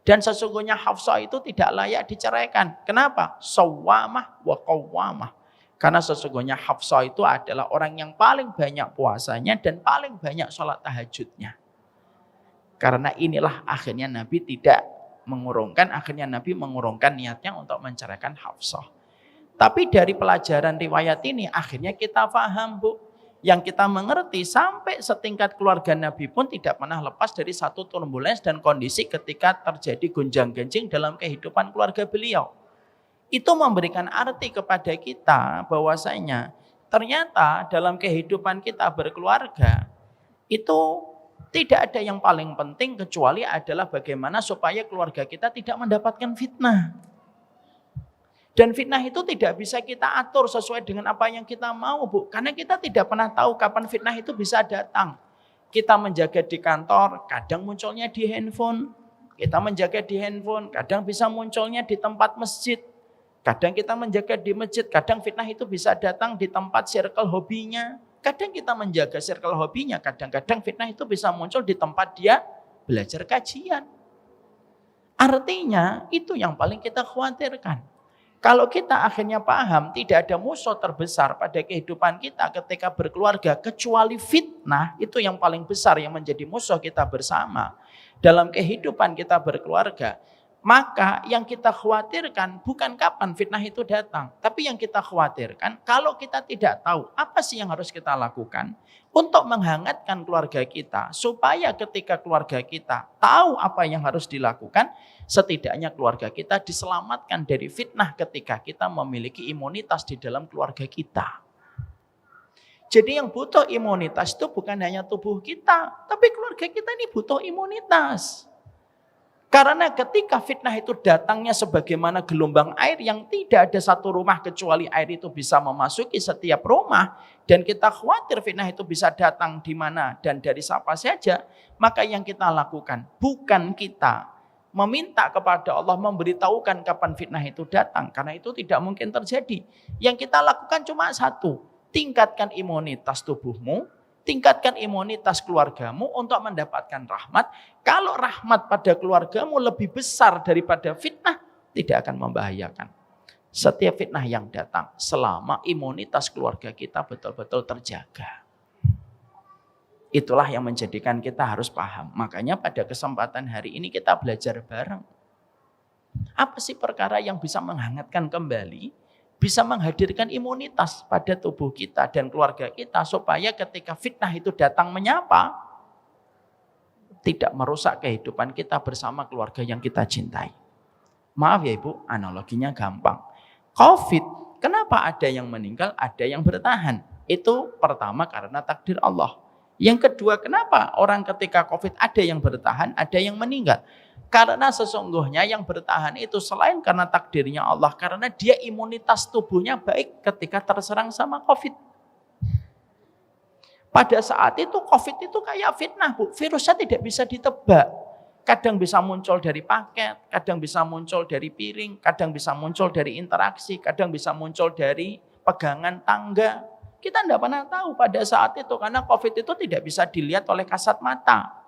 Dan sesungguhnya Hafsah itu tidak layak diceraikan. Kenapa? Sawwamah wa qawwamah. Karena sesungguhnya Hafsah itu adalah orang yang paling banyak puasanya dan paling banyak sholat tahajudnya. Karena inilah akhirnya Nabi Nabi mengurungkan niatnya untuk menceraikan Hafsah. Tapi dari pelajaran riwayat ini akhirnya kita paham Bu. Yang kita mengerti sampai setingkat keluarga Nabi pun tidak pernah lepas dari satu turbulens dan kondisi ketika terjadi gonjang-ganjing dalam kehidupan keluarga beliau. Itu memberikan arti kepada kita bahwasanya ternyata dalam kehidupan kita berkeluarga itu tidak ada yang paling penting kecuali adalah bagaimana supaya keluarga kita tidak mendapatkan fitnah. Dan fitnah itu tidak bisa kita atur sesuai dengan apa yang kita mau Bu. Karena kita tidak pernah tahu kapan fitnah itu bisa datang. Kita menjaga di kantor, kadang munculnya di handphone. Kita menjaga di handphone, kadang bisa munculnya di tempat masjid. Kadang kita menjaga di masjid, kadang fitnah itu bisa datang di tempat circle hobinya. Kadang kita menjaga circle hobinya, kadang-kadang fitnah itu bisa muncul di tempat dia belajar kajian. Artinya itu yang paling kita khawatirkan. Kalau kita akhirnya paham tidak ada musuh terbesar pada kehidupan kita ketika berkeluarga kecuali fitnah, itu yang paling besar yang menjadi musuh kita bersama dalam kehidupan kita berkeluarga. Maka yang kita khawatirkan bukan kapan fitnah itu datang, tapi yang kita khawatirkan kalau kita tidak tahu apa sih yang harus kita lakukan untuk menghangatkan keluarga kita, supaya ketika keluarga kita tahu apa yang harus dilakukan, setidaknya keluarga kita diselamatkan dari fitnah ketika kita memiliki imunitas di dalam keluarga kita. Jadi yang butuh imunitas itu bukan hanya tubuh kita, tapi keluarga kita ini butuh imunitas. Karena ketika fitnah itu datangnya sebagaimana gelombang air yang tidak ada satu rumah kecuali air itu bisa memasuki setiap rumah, dan kita khawatir fitnah itu bisa datang di mana dan dari siapa saja, maka yang kita lakukan bukan kita meminta kepada Allah memberitahukan kapan fitnah itu datang, karena itu tidak mungkin terjadi. Yang kita lakukan cuma satu, tingkatkan imunitas tubuhmu, tingkatkan imunitas keluargamu untuk mendapatkan rahmat. Kalau rahmat pada keluargamu lebih besar daripada fitnah, tidak akan membahayakan. Setiap fitnah yang datang selama imunitas keluarga kita betul-betul terjaga. Itulah yang menjadikan kita harus paham. Makanya pada kesempatan hari ini kita belajar bareng. Apa sih perkara yang bisa menghangatkan kembali, bisa menghadirkan imunitas pada tubuh kita dan keluarga kita, supaya ketika fitnah itu datang menyapa, tidak merusak kehidupan kita bersama keluarga yang kita cintai. Maaf ya Ibu, analoginya gampang. COVID, kenapa ada yang meninggal, ada yang bertahan? Itu pertama karena takdir Allah. Yang kedua, kenapa orang ketika COVID ada yang bertahan, ada yang meninggal? Karena sesungguhnya yang bertahan itu selain karena takdirnya Allah, karena dia imunitas tubuhnya baik ketika terserang sama COVID. Pada saat itu COVID itu kayak fitnah, Bu. Virusnya tidak bisa ditebak. Kadang bisa muncul dari paket, kadang bisa muncul dari piring, kadang bisa muncul dari interaksi, kadang bisa muncul dari pegangan tangga. Kita tidak pernah tahu pada saat itu, karena COVID itu tidak bisa dilihat oleh kasat mata.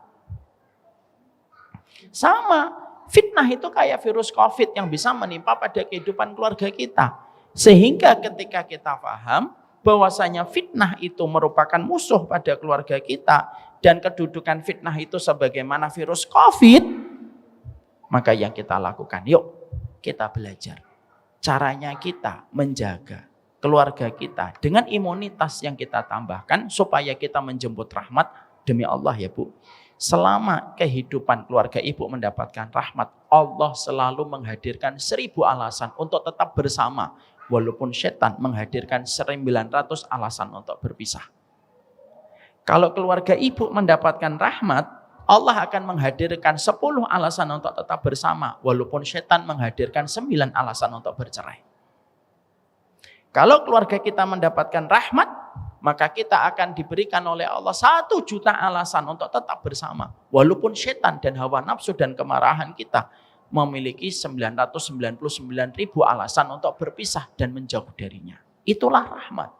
Sama, fitnah itu kayak virus COVID yang bisa menimpa pada kehidupan keluarga kita. Sehingga ketika kita paham bahwasanya fitnah itu merupakan musuh pada keluarga kita, dan kedudukan fitnah itu sebagaimana virus COVID, maka yang kita lakukan, yuk kita belajar caranya kita menjaga keluarga kita dengan imunitas yang kita tambahkan, supaya kita menjemput rahmat. Demi Allah ya Bu, selama kehidupan keluarga Ibu mendapatkan rahmat, Allah selalu menghadirkan 1000 alasan untuk tetap bersama, walaupun setan menghadirkan 900 alasan untuk berpisah. Kalau keluarga Ibu mendapatkan rahmat, Allah akan menghadirkan 10 alasan untuk tetap bersama, walaupun setan menghadirkan 9 alasan untuk bercerai. Kalau keluarga kita mendapatkan rahmat, maka kita akan diberikan oleh Allah 1 juta alasan untuk tetap bersama, walaupun setan dan hawa nafsu dan kemarahan kita memiliki 999.000 alasan untuk berpisah dan menjauh darinya. Itulah rahmat.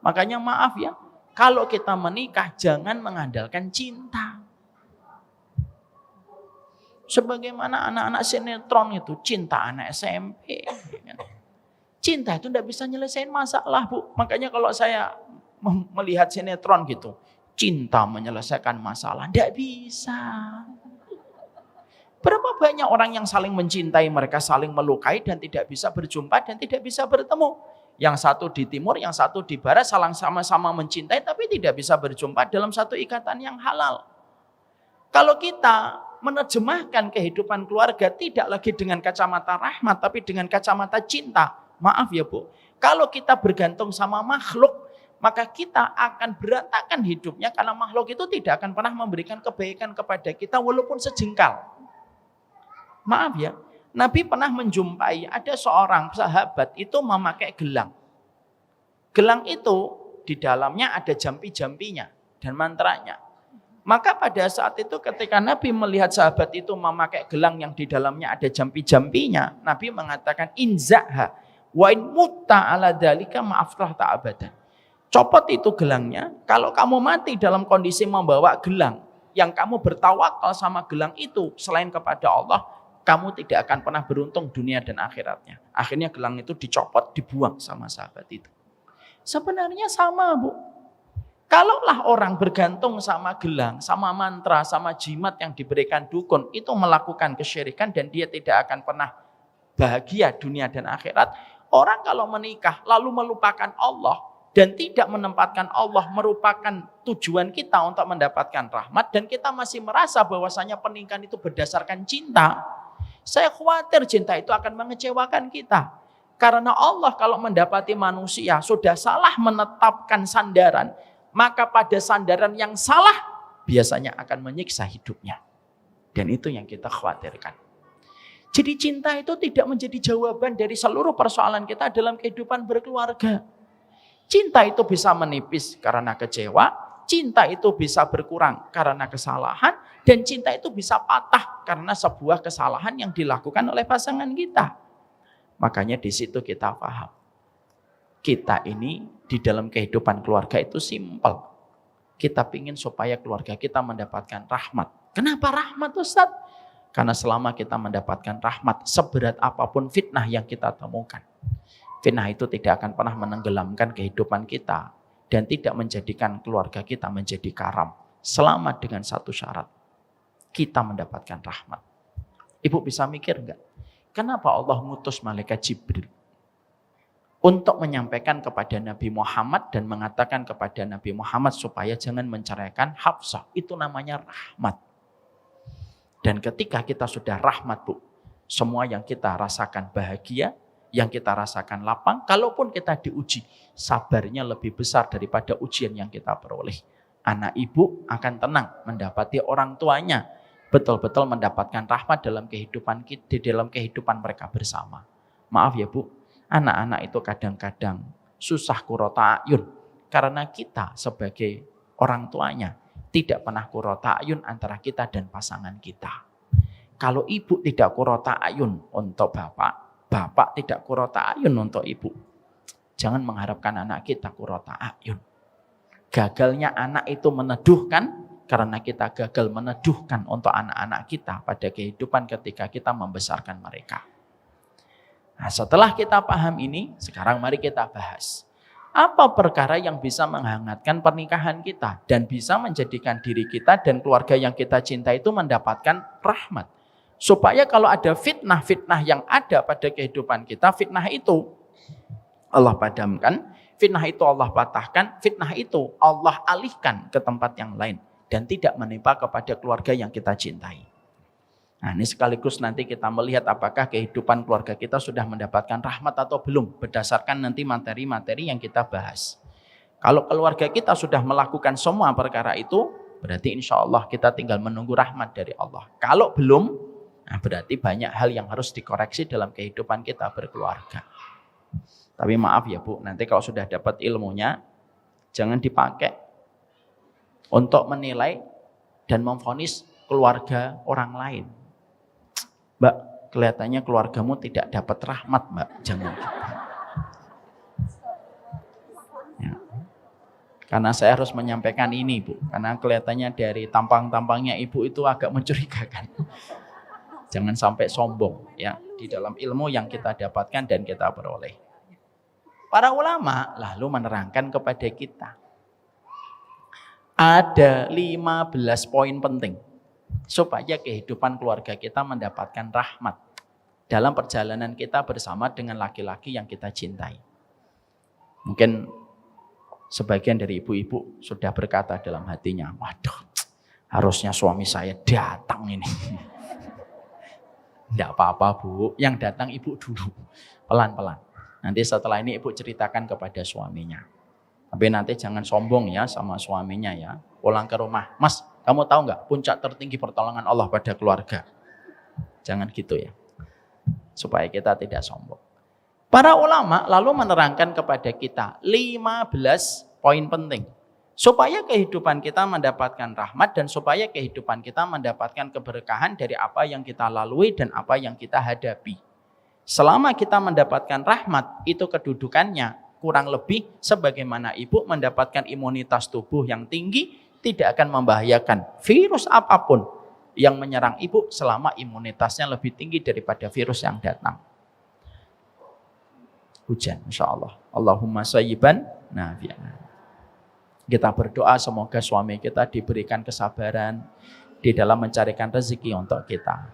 Makanya maaf ya, kalau kita menikah jangan mengandalkan cinta. Sebagaimana anak-anak sinetron itu, cinta anak SMP. Cinta itu tidak bisa nyelesain masalah Bu. Makanya kalau saya melihat sinetron gitu, cinta menyelesaikan masalah, tidak bisa. Berapa banyak orang yang saling mencintai, mereka saling melukai dan tidak bisa berjumpa dan tidak bisa bertemu. Yang satu di timur, yang satu di barat, saling sama-sama mencintai tapi tidak bisa berjumpa dalam satu ikatan yang halal. Kalau kita menerjemahkan kehidupan keluarga tidak lagi dengan kacamata rahmat, tapi dengan kacamata cinta, maaf ya Bu, kalau kita bergantung sama makhluk, maka kita akan berantakan hidupnya, karena makhluk itu tidak akan pernah memberikan kebaikan kepada kita walaupun sejengkal. Maaf ya, Nabi pernah menjumpai ada seorang sahabat itu memakai gelang. Gelang itu di dalamnya ada jampi-jampinya dan mantranya. Maka pada saat itu ketika Nabi melihat sahabat itu memakai gelang yang di dalamnya ada jampi-jampinya, Nabi mengatakan inzaha wa in mutta ala dzalika ma'aftah ta'abadan. Copot itu gelangnya, kalau kamu mati dalam kondisi membawa gelang yang kamu bertawakal sama gelang itu selain kepada Allah, kamu tidak akan pernah beruntung dunia dan akhiratnya. Akhirnya gelang itu dicopot, dibuang sama sahabat itu. Sebenarnya sama, Bu. Kalaulah orang bergantung sama gelang, sama mantra, sama jimat yang diberikan dukun, itu melakukan kesyirikan dan dia tidak akan pernah bahagia dunia dan akhirat. Orang kalau menikah lalu melupakan Allah dan tidak menempatkan Allah merupakan tujuan kita untuk mendapatkan rahmat, dan kita masih merasa bahwasanya pernikahan itu berdasarkan cinta, saya khawatir cinta itu akan mengecewakan kita. Karena Allah kalau mendapati manusia sudah salah menetapkan sandaran, maka pada sandaran yang salah biasanya akan menyiksa hidupnya. Dan itu yang kita khawatirkan. Jadi cinta itu tidak menjadi jawaban dari seluruh persoalan kita dalam kehidupan berkeluarga. Cinta itu bisa menipis karena kecewa, cinta itu bisa berkurang karena kesalahan, dan cinta itu bisa patah karena sebuah kesalahan yang dilakukan oleh pasangan kita. Makanya di situ kita paham. Kita ini di dalam kehidupan keluarga itu simpel. Kita ingin supaya keluarga kita mendapatkan rahmat. Kenapa rahmat, Ustaz? Karena selama kita mendapatkan rahmat, seberat apapun fitnah yang kita temukan, fitnah itu tidak akan pernah menenggelamkan kehidupan kita dan tidak menjadikan keluarga kita menjadi karam. Selama dengan satu syarat, kita mendapatkan rahmat. Ibu bisa mikir enggak? Kenapa Allah ngutus malaikat Jibril untuk menyampaikan kepada Nabi Muhammad dan mengatakan kepada Nabi Muhammad supaya jangan menceraikan Hafsah? Itu namanya rahmat. Dan ketika kita sudah rahmat, Bu, semua yang kita rasakan bahagia, yang kita rasakan lapang, kalaupun kita diuji, sabarnya lebih besar daripada ujian yang kita peroleh. Anak ibu akan tenang mendapati orang tuanya betul-betul mendapatkan rahmat dalam kehidupan kita, di dalam kehidupan mereka bersama. Maaf ya, Bu, anak-anak itu kadang-kadang susah qurrata ayun karena kita sebagai orang tuanya tidak pernah qurrata ayun antara kita dan pasangan kita. Kalau ibu tidak qurrata ayun untuk bapak, bapak tidak qurrata ayun untuk ibu, jangan mengharapkan anak kita qurrata ayun. Gagalnya anak itu meneduhkan karena kita gagal meneduhkan untuk anak-anak kita pada kehidupan ketika kita membesarkan mereka. Nah, setelah kita paham ini, sekarang mari kita bahas. Apa perkara yang bisa menghangatkan pernikahan kita dan bisa menjadikan diri kita dan keluarga yang kita cinta itu mendapatkan rahmat. Supaya kalau ada fitnah-fitnah yang ada pada kehidupan kita, fitnah itu Allah padamkan, fitnah itu Allah patahkan, fitnah itu Allah alihkan ke tempat yang lain dan tidak menimpa kepada keluarga yang kita cintai. Nah, ini sekaligus nanti kita melihat apakah kehidupan keluarga kita sudah mendapatkan rahmat atau belum berdasarkan nanti materi-materi yang kita bahas. Kalau keluarga kita sudah melakukan semua perkara itu, berarti insya Allah kita tinggal menunggu rahmat dari Allah. Kalau belum, nah berarti banyak hal yang harus dikoreksi dalam kehidupan kita berkeluarga. Tapi maaf ya Bu, nanti kalau sudah dapat ilmunya, jangan dipakai untuk menilai dan memvonis keluarga orang lain. Mbak, kelihatannya keluargamu tidak dapat rahmat, Mbak. Jangan. Ya. Karena saya harus menyampaikan ini, Bu. Karena kelihatannya dari tampang-tampangnya Ibu itu agak mencurigakan. Jangan sampai sombong ya di dalam ilmu yang kita dapatkan dan kita peroleh. Para ulama lalu menerangkan kepada kita. Ada 15 poin penting supaya kehidupan keluarga kita mendapatkan rahmat dalam perjalanan kita bersama dengan laki-laki yang kita cintai. Mungkin sebagian dari ibu-ibu sudah berkata dalam hatinya, waduh, harusnya suami saya datang ini. Tidak apa-apa Bu, yang datang ibu dulu, pelan-pelan. Nanti setelah ini ibu ceritakan kepada suaminya. Tapi nanti jangan sombong ya sama suaminya ya. Pulang ke rumah, Mas, kamu tahu nggak puncak tertinggi pertolongan Allah pada keluarga? Jangan gitu ya. Supaya kita tidak sombong. Para ulama lalu menerangkan kepada kita 15 poin penting. Supaya kehidupan kita mendapatkan rahmat dan supaya kehidupan kita mendapatkan keberkahan dari apa yang kita lalui dan apa yang kita hadapi. Selama kita mendapatkan rahmat, itu kedudukannya kurang lebih sebagaimana ibu mendapatkan imunitas tubuh yang tinggi, tidak akan membahayakan virus apapun yang menyerang ibu selama imunitasnya lebih tinggi daripada virus yang datang. Hujan, insya Allah. Allahumma sayyiban nafi'an. Kita berdoa semoga suami kita diberikan kesabaran di dalam mencarikan rezeki untuk kita.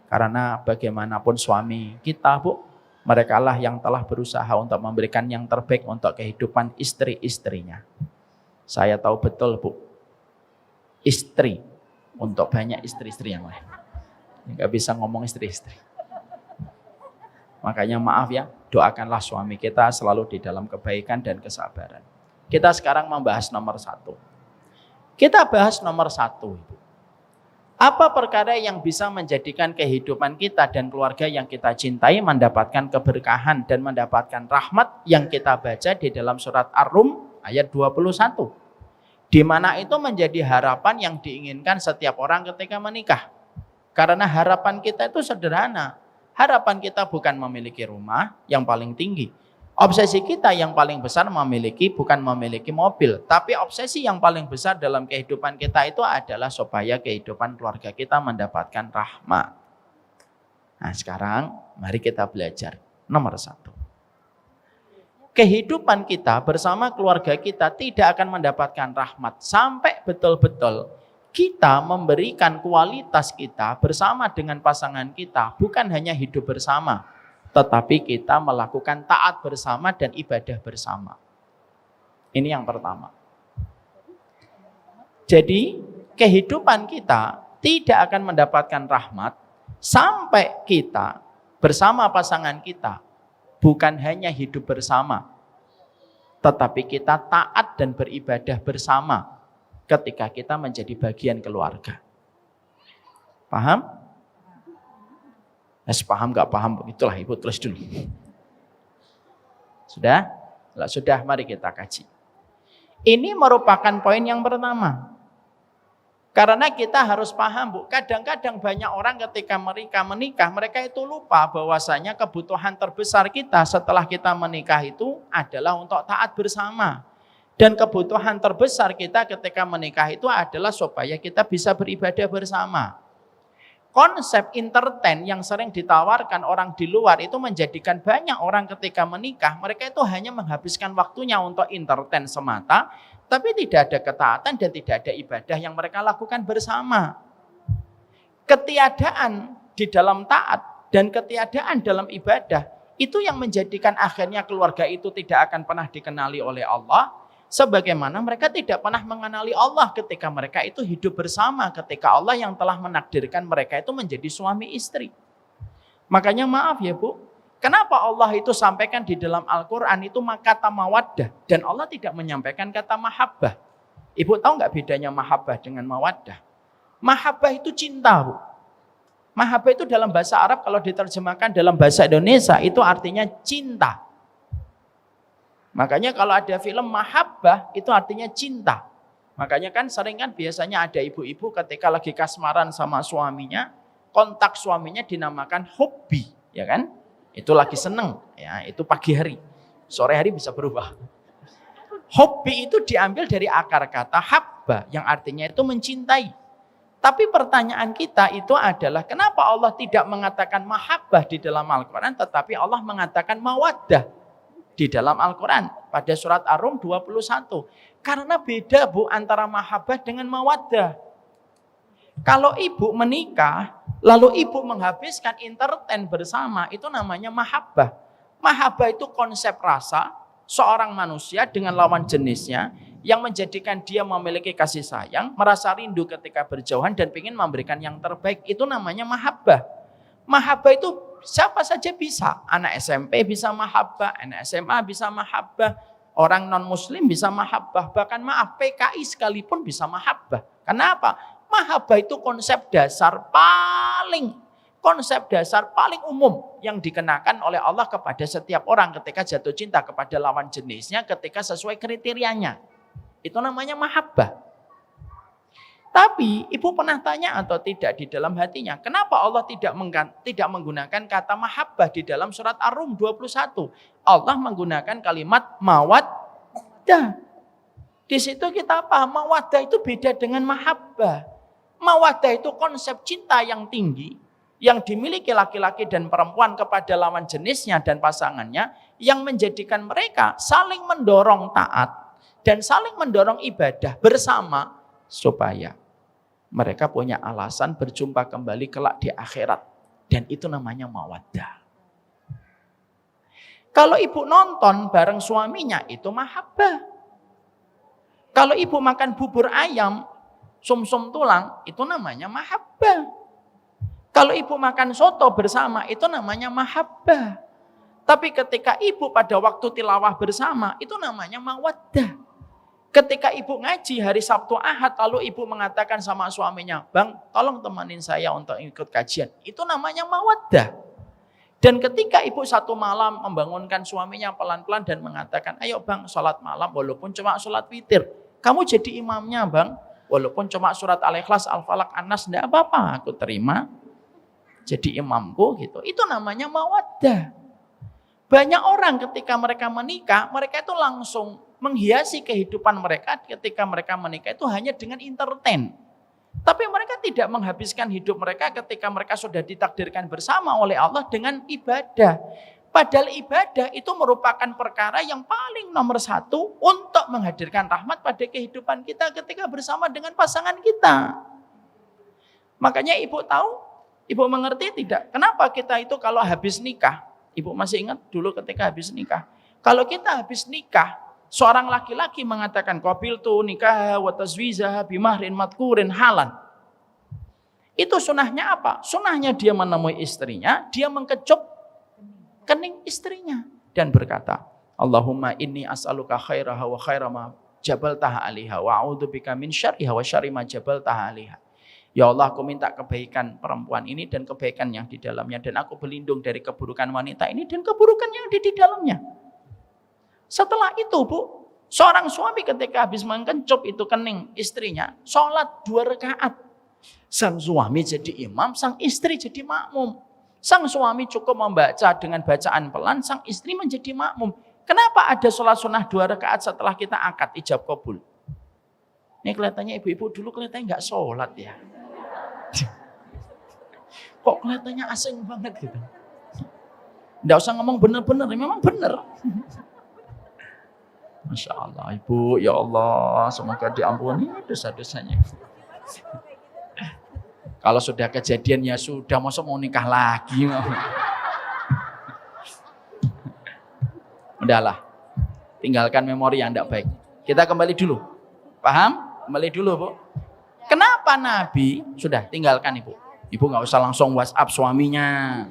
Karena bagaimanapun suami kita, Bu, mereka lah yang telah berusaha untuk memberikan yang terbaik untuk kehidupan istri-istrinya. Saya tahu betul, Bu, istri untuk banyak istri-istri yang lain. Nggak bisa ngomong istri-istri. Makanya maaf ya, doakanlah suami kita selalu di dalam kebaikan dan kesabaran. Kita sekarang membahas nomor 1. Kita bahas nomor 1, Ibu. Apa perkara yang bisa menjadikan kehidupan kita dan keluarga yang kita cintai mendapatkan keberkahan dan mendapatkan rahmat yang kita baca di dalam surat Ar-Rum ayat 21. Di mana itu menjadi harapan yang diinginkan setiap orang ketika menikah. Karena harapan kita itu sederhana. Harapan kita bukan memiliki rumah yang paling tinggi. Obsesi kita yang paling besar bukan memiliki mobil, tapi obsesi yang paling besar dalam kehidupan kita itu adalah supaya kehidupan keluarga kita mendapatkan rahmat. Nah sekarang mari kita belajar. Nomor 1. Kehidupan kita bersama keluarga kita tidak akan mendapatkan rahmat sampai betul-betul kita memberikan kualitas kita bersama dengan pasangan kita, bukan hanya hidup bersama, tetapi kita melakukan taat bersama dan ibadah bersama. Ini yang pertama. Jadi kehidupan kita tidak akan mendapatkan rahmat sampai kita bersama pasangan kita bukan hanya hidup bersama, tetapi kita taat dan beribadah bersama ketika kita menjadi bagian keluarga. Paham? Paham gak paham, begitulah Ibu tulis dulu. Sudah? Kalau sudah, mari kita kaji. Ini merupakan poin yang pertama. Karena kita harus paham, Bu, kadang-kadang banyak orang ketika mereka menikah, mereka itu lupa bahwasanya kebutuhan terbesar kita setelah kita menikah itu adalah untuk taat bersama. Dan kebutuhan terbesar kita ketika menikah itu adalah supaya kita bisa beribadah bersama. Konsep entertain yang sering ditawarkan orang di luar itu menjadikan banyak orang ketika menikah, mereka itu hanya menghabiskan waktunya untuk entertain semata, tapi tidak ada ketaatan dan tidak ada ibadah yang mereka lakukan bersama. Ketiadaan di dalam taat dan ketiadaan dalam ibadah, itu yang menjadikan akhirnya keluarga itu tidak akan pernah dikenali oleh Allah, sebagaimana mereka tidak pernah mengenali Allah ketika mereka itu hidup bersama, ketika Allah yang telah menakdirkan mereka itu menjadi suami istri. Makanya maaf ya Bu, kenapa Allah itu sampaikan di dalam Al-Quran itu kata mawaddah dan Allah tidak menyampaikan kata mahabbah. Ibu tahu nggak bedanya mahabbah dengan mawaddah? Mahabbah itu cinta, Bu. Mahabbah itu dalam bahasa Arab kalau diterjemahkan dalam bahasa Indonesia itu artinya cinta. Makanya kalau ada film mahabbah itu artinya cinta. Makanya kan sering kan biasanya ada ibu-ibu ketika lagi kasmaran sama suaminya, kontak suaminya dinamakan hobi, ya kan? Itu lagi seneng, ya itu pagi hari. Sore hari bisa berubah. Hobi itu diambil dari akar kata habba yang artinya itu mencintai. Tapi pertanyaan kita itu adalah kenapa Allah tidak mengatakan mahabbah di dalam Al-Quran tetapi Allah mengatakan mawaddah di dalam Al-Quran pada surat Ar-Rum 21. Karena beda Bu antara mahabbah dengan mawaddah. Kalau ibu menikah, lalu ibu menghabiskan entertain bersama, itu namanya mahabbah. Mahabbah itu konsep rasa seorang manusia dengan lawan jenisnya yang menjadikan dia memiliki kasih sayang, merasa rindu ketika berjauhan dan ingin memberikan yang terbaik. Itu namanya mahabbah. Mahabbah itu siapa saja bisa. Anak SMP bisa mahabbah, anak SMA bisa mahabbah, orang non-muslim bisa mahabbah, bahkan maaf PKI sekalipun bisa mahabbah. Kenapa? Mahabbah itu konsep dasar paling umum yang dikenakan oleh Allah kepada setiap orang ketika jatuh cinta kepada lawan jenisnya ketika sesuai kriterianya. Itu namanya mahabbah. Tapi ibu pernah tanya atau tidak di dalam hatinya, kenapa Allah tidak menggunakan kata mahabbah di dalam surat Ar-Rum 21? Allah menggunakan kalimat mawaddah. Di situ kita paham mawaddah itu beda dengan mahabbah. Mawaddah itu konsep cinta yang tinggi yang dimiliki laki-laki dan perempuan kepada lawan jenisnya dan pasangannya, yang menjadikan mereka saling mendorong taat dan saling mendorong ibadah bersama supaya mereka punya alasan berjumpa kembali kelak di akhirat, dan itu namanya mawaddah. Kalau ibu nonton bareng suaminya itu mahabbah. Kalau ibu makan bubur ayam sum-sum tulang itu namanya mahabbah. Kalau ibu makan soto bersama itu namanya mahabbah. Tapi ketika ibu pada waktu tilawah bersama itu namanya mawaddah. Ketika ibu ngaji hari Sabtu Ahad lalu ibu mengatakan sama suaminya, "Bang, tolong temanin saya untuk ikut kajian." Itu namanya mawaddah. Dan ketika ibu satu malam membangunkan suaminya pelan-pelan dan mengatakan, "Ayo bang, sholat malam walaupun cuma sholat witir. Kamu jadi imamnya bang, walaupun cuma surat Al-Ikhlas, Al-Falaq, An-Nas, tidak apa-apa, aku terima. Jadi imamku," gitu. Itu namanya mawaddah. Banyak orang ketika mereka menikah, mereka itu langsung menghiasi kehidupan mereka ketika mereka menikah itu hanya dengan entertain. Tapi mereka tidak menghabiskan hidup mereka ketika mereka sudah ditakdirkan bersama oleh Allah dengan ibadah. Padahal ibadah itu merupakan perkara yang paling nomor satu untuk menghadirkan rahmat pada kehidupan kita ketika bersama dengan pasangan kita. Makanya ibu tahu, ibu mengerti tidak? Kenapa kita itu kalau habis nikah, ibu masih ingat dulu ketika habis nikah. Kalau kita habis nikah, seorang laki-laki mengatakan qabiltu nikah wa tazwijaha bimahrin madkurin halan. Itu sunahnya apa? Sunahnya dia menemui istrinya, dia mengkecup kening istrinya dan berkata, "Allahumma inni as'aluka khairaha wa khaira ma jabaltaha 'alaiha wa a'udzubika min syarriha wa syarri ma jabaltaha 'alaiha." Ya Allah, aku minta kebaikan perempuan ini dan kebaikan yang di dalamnya, dan aku berlindung dari keburukan wanita ini dan keburukan yang ada di dalamnya. Setelah itu bu, seorang suami ketika habis mengencup itu kening istrinya, sholat 2 rakaat. Sang suami jadi imam, sang istri jadi makmum. Sang suami cukup membaca dengan bacaan pelan, sang istri menjadi makmum. Kenapa ada sholat sunnah 2 rakaat setelah kita akad ijab kabul? Ini kelihatannya ibu-ibu dulu kelihatannya nggak sholat ya. Kok kelihatannya asing banget gitu. Nggak usah ngomong bener-bener, memang bener. Masya Allah, ibu, ya Allah, semoga diampuni dosa-dosanya. Kalau sudah kejadian ya sudah, masa mau nikah lagi. Udahlah, tinggalkan memori yang tidak baik. Kita kembali dulu, paham? Kembali dulu bu. Kenapa Nabi? Sudah, tinggalkan ibu. Ibu nggak usah langsung WhatsApp suaminya.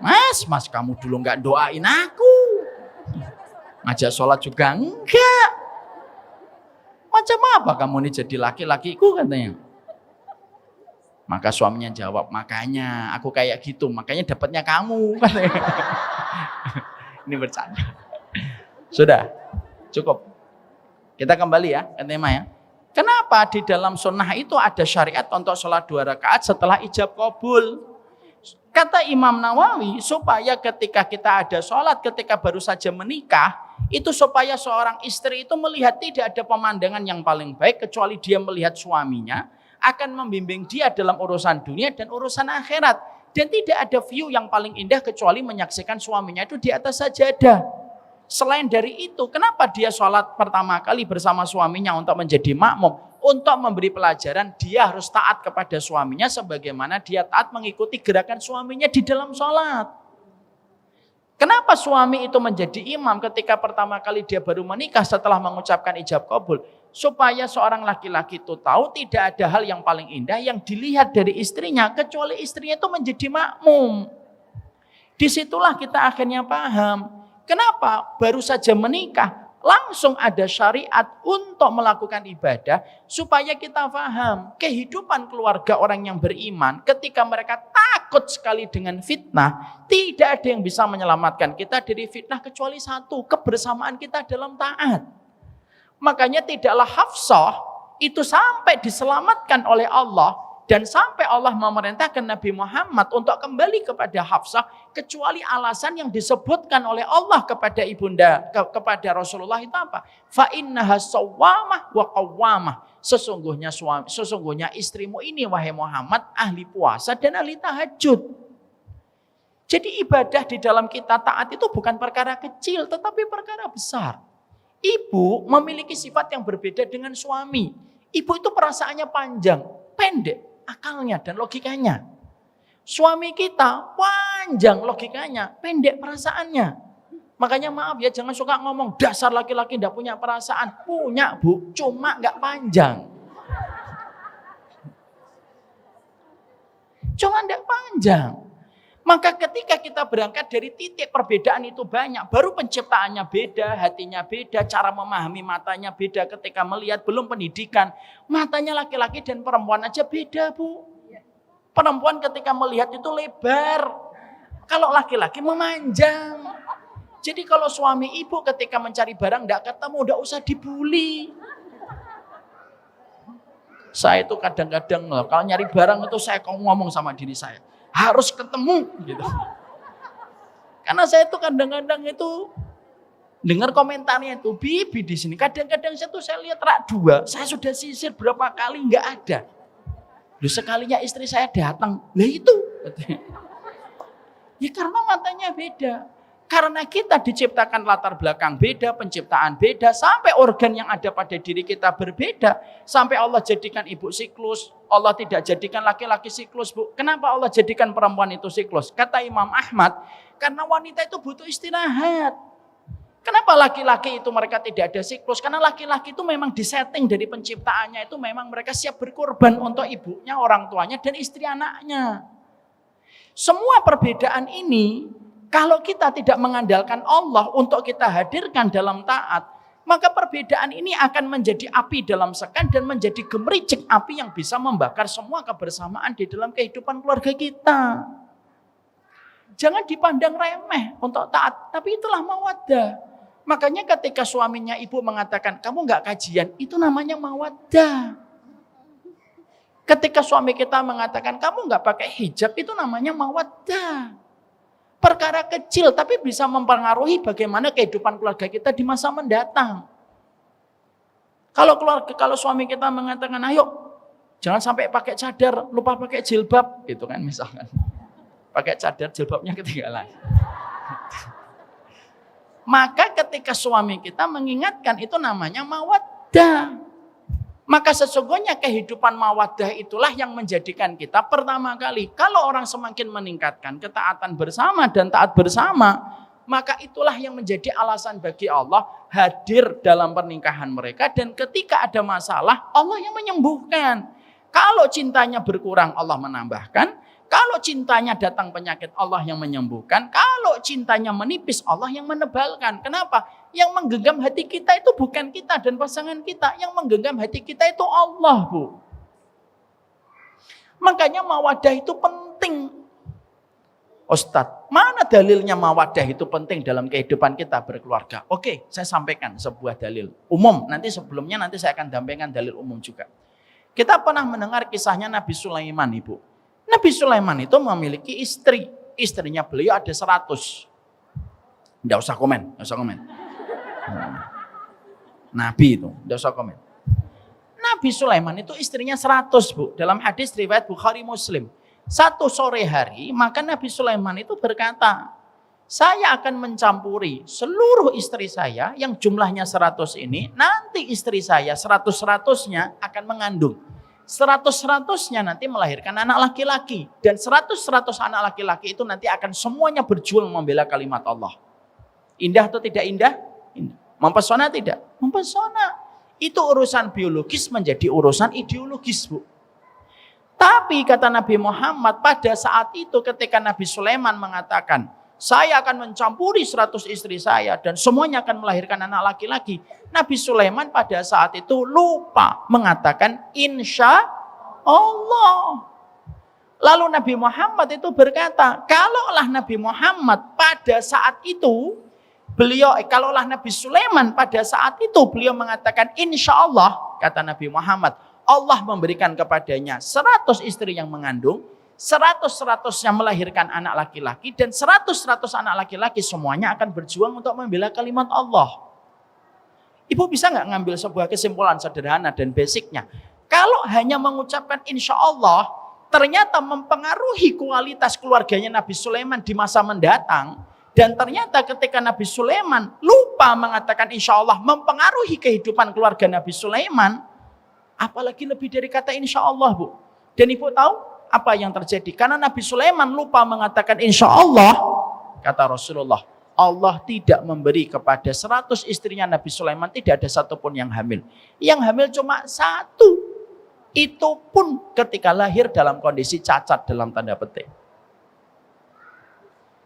Mas kamu dulu nggak doain aku. Ngajak sholat juga enggak. Macam apa kamu ini jadi laki-lakiku katanya. Maka suaminya jawab, makanya aku kayak gitu, makanya dapatnya kamu. Ini bercanda. Sudah, cukup. Kita kembali ya ke tema ya. Kenapa di dalam sunnah itu ada syariat untuk sholat 2 rakaat setelah ijab kabul? Kata Imam Nawawi, supaya ketika kita ada sholat, ketika baru saja menikah, itu supaya seorang istri itu melihat tidak ada pemandangan yang paling baik kecuali dia melihat suaminya akan membimbing dia dalam urusan dunia dan urusan akhirat. Dan tidak ada view yang paling indah kecuali menyaksikan suaminya itu di atas sajadah. Selain dari itu, kenapa dia sholat pertama kali bersama suaminya untuk menjadi makmum? Untuk memberi pelajaran, dia harus taat kepada suaminya sebagaimana dia taat mengikuti gerakan suaminya di dalam sholat. Kenapa suami itu menjadi imam ketika pertama kali dia baru menikah setelah mengucapkan ijab kabul? Supaya seorang laki-laki itu tahu tidak ada hal yang paling indah yang dilihat dari istrinya kecuali istrinya itu menjadi makmum. Disitulah kita akhirnya paham. Kenapa baru saja menikah langsung ada syariat untuk melakukan ibadah supaya kita paham kehidupan keluarga orang yang beriman ketika mereka takut sekali dengan fitnah, tidak ada yang bisa menyelamatkan kita dari fitnah kecuali satu, kebersamaan kita dalam taat. Makanya tidaklah Hafsah itu sampai diselamatkan oleh Allah Dan sampai Allah memerintahkan Nabi Muhammad untuk kembali kepada Hafsah kecuali alasan yang disebutkan oleh Allah kepada ibunda, kepada Rasulullah itu apa? Fa innaha sawwamah wa qawwamah. Sesungguhnya istrimu ini wahai Muhammad ahli puasa dan ahli tahajud. Jadi ibadah di dalam kita taat itu bukan perkara kecil tetapi perkara besar. Ibu memiliki sifat yang berbeda dengan suami. Ibu itu perasaannya panjang, pendek akalnya dan logikanya. Suami kita panjang logikanya, pendek perasaannya. Makanya maaf ya, jangan suka ngomong dasar laki-laki tidak punya perasaan. Punya bu, cuma nggak panjang. Cuma nggak panjang. Maka ketika kita berangkat dari titik perbedaan itu banyak, baru penciptaannya beda, hatinya beda, cara memahami matanya beda ketika melihat, belum pendidikan. Matanya laki-laki dan perempuan aja beda bu. Perempuan ketika melihat itu lebar, kalau laki-laki memanjang. Jadi kalau suami ibu ketika mencari barang tidak ketemu, tidak usah dibully. Saya itu kadang-kadang kalau nyari barang itu saya ngomong sama diri saya. Harus ketemu gitu. Karena saya tuh kadang-kadang itu dengar komentarnya itu bibi di sini. Kadang-kadang saya lihat rak 2, saya sudah sisir berapa kali nggak ada. Loh sekalinya istri saya datang, lah itu. Ya karena matanya beda. Karena kita diciptakan latar belakang beda, penciptaan beda, sampai organ yang ada pada diri kita berbeda. Sampai Allah jadikan ibu siklus, Allah tidak jadikan laki-laki siklus, bu. Kenapa Allah jadikan perempuan itu siklus? Kata Imam Ahmad, karena wanita itu butuh istirahat. Kenapa laki-laki itu mereka tidak ada siklus? Karena laki-laki itu memang disetting dari penciptaannya itu memang mereka siap berkorban untuk ibunya, orang tuanya, dan istri anaknya. Semua perbedaan ini, kalau kita tidak mengandalkan Allah untuk kita hadirkan dalam taat, maka perbedaan ini akan menjadi api dalam sekan dan menjadi gemericik api yang bisa membakar semua kebersamaan di dalam kehidupan keluarga kita. Jangan dipandang remeh untuk taat, tapi itulah mawaddah. Makanya ketika suaminya ibu mengatakan, kamu nggak kajian, itu namanya mawaddah. Ketika suami kita mengatakan, kamu nggak pakai hijab, itu namanya mawaddah. Perkara kecil tapi bisa mempengaruhi bagaimana kehidupan keluarga kita di masa mendatang. Kalau suami kita mengatakan, ayo jangan sampai pakai cadar, lupa pakai jilbab, gitu kan misalkan. Pakai cadar, jilbabnya ketinggalan. Maka ketika suami kita mengingatkan, itu namanya mawaddah. Maka sesungguhnya kehidupan mawaddah itulah yang menjadikan kita pertama kali. Kalau orang semakin meningkatkan ketaatan bersama dan taat bersama, maka itulah yang menjadi alasan bagi Allah hadir dalam pernikahan mereka. Dan ketika ada masalah, Allah yang menyembuhkan. Kalau cintanya berkurang, Allah menambahkan. Kalau cintanya datang penyakit, Allah yang menyembuhkan. Kalau cintanya menipis, Allah yang menebalkan. Kenapa? Yang menggenggam hati kita itu bukan kita dan pasangan kita. Yang menggenggam hati kita itu Allah, bu. Makanya mawaddah itu penting. Ustadz, mana dalilnya mawaddah itu penting dalam kehidupan kita berkeluarga? Oke, saya sampaikan sebuah dalil umum. Nanti sebelumnya saya akan sampaikan dalil umum juga. Kita pernah mendengar kisahnya Nabi Sulaiman, ibu. Nabi Sulaiman itu memiliki istri. Istrinya beliau ada 100. Tidak usah komen. Nabi itu, tidak usah komen. Nabi Sulaiman itu istrinya 100, bu. Dalam hadis riwayat Bukhari Muslim. Satu sore hari, maka Nabi Sulaiman itu berkata, saya akan mencampuri seluruh istri saya yang jumlahnya 100 ini. Nanti istri saya 100-100-nya akan mengandung. 100-100-nya nanti melahirkan anak laki-laki. Dan 100-100 anak laki-laki itu nanti akan semuanya berjuang membela kalimat Allah. Indah atau tidak indah? Indah. Mempesona tidak? Mempesona. Itu urusan biologis menjadi urusan ideologis, bu. Tapi kata Nabi Muhammad pada saat itu ketika Nabi Sulaiman mengatakan, saya akan mencampuri 100 istri saya dan semuanya akan melahirkan anak laki-laki. Nabi Sulaiman pada saat itu lupa mengatakan insya Allah. Lalu Nabi Muhammad itu berkata, kalaulah Nabi Muhammad pada saat itu, kalaulah Nabi Sulaiman pada saat itu beliau mengatakan insya Allah, kata Nabi Muhammad, Allah memberikan kepadanya 100 istri yang mengandung, 100 yang melahirkan anak laki-laki, dan 100 anak laki-laki semuanya akan berjuang untuk membela kalimat Allah. Ibu bisa nggak ngambil sebuah kesimpulan sederhana dan basicnya? Kalau hanya mengucapkan insya Allah, ternyata mempengaruhi kualitas keluarganya Nabi Sulaiman di masa mendatang. Dan ternyata ketika Nabi Sulaiman lupa mengatakan insya Allah mempengaruhi kehidupan keluarga Nabi Sulaiman, apalagi lebih dari kata insya Allah, Bu. Dan ibu tahu apa yang terjadi? Karena Nabi Sulaiman lupa mengatakan insya Allah, kata Rasulullah, Allah tidak memberi kepada 100 istrinya Nabi Sulaiman, tidak ada satupun yang hamil. Yang hamil cuma 1. Itu pun ketika lahir dalam kondisi cacat dalam tanda petik.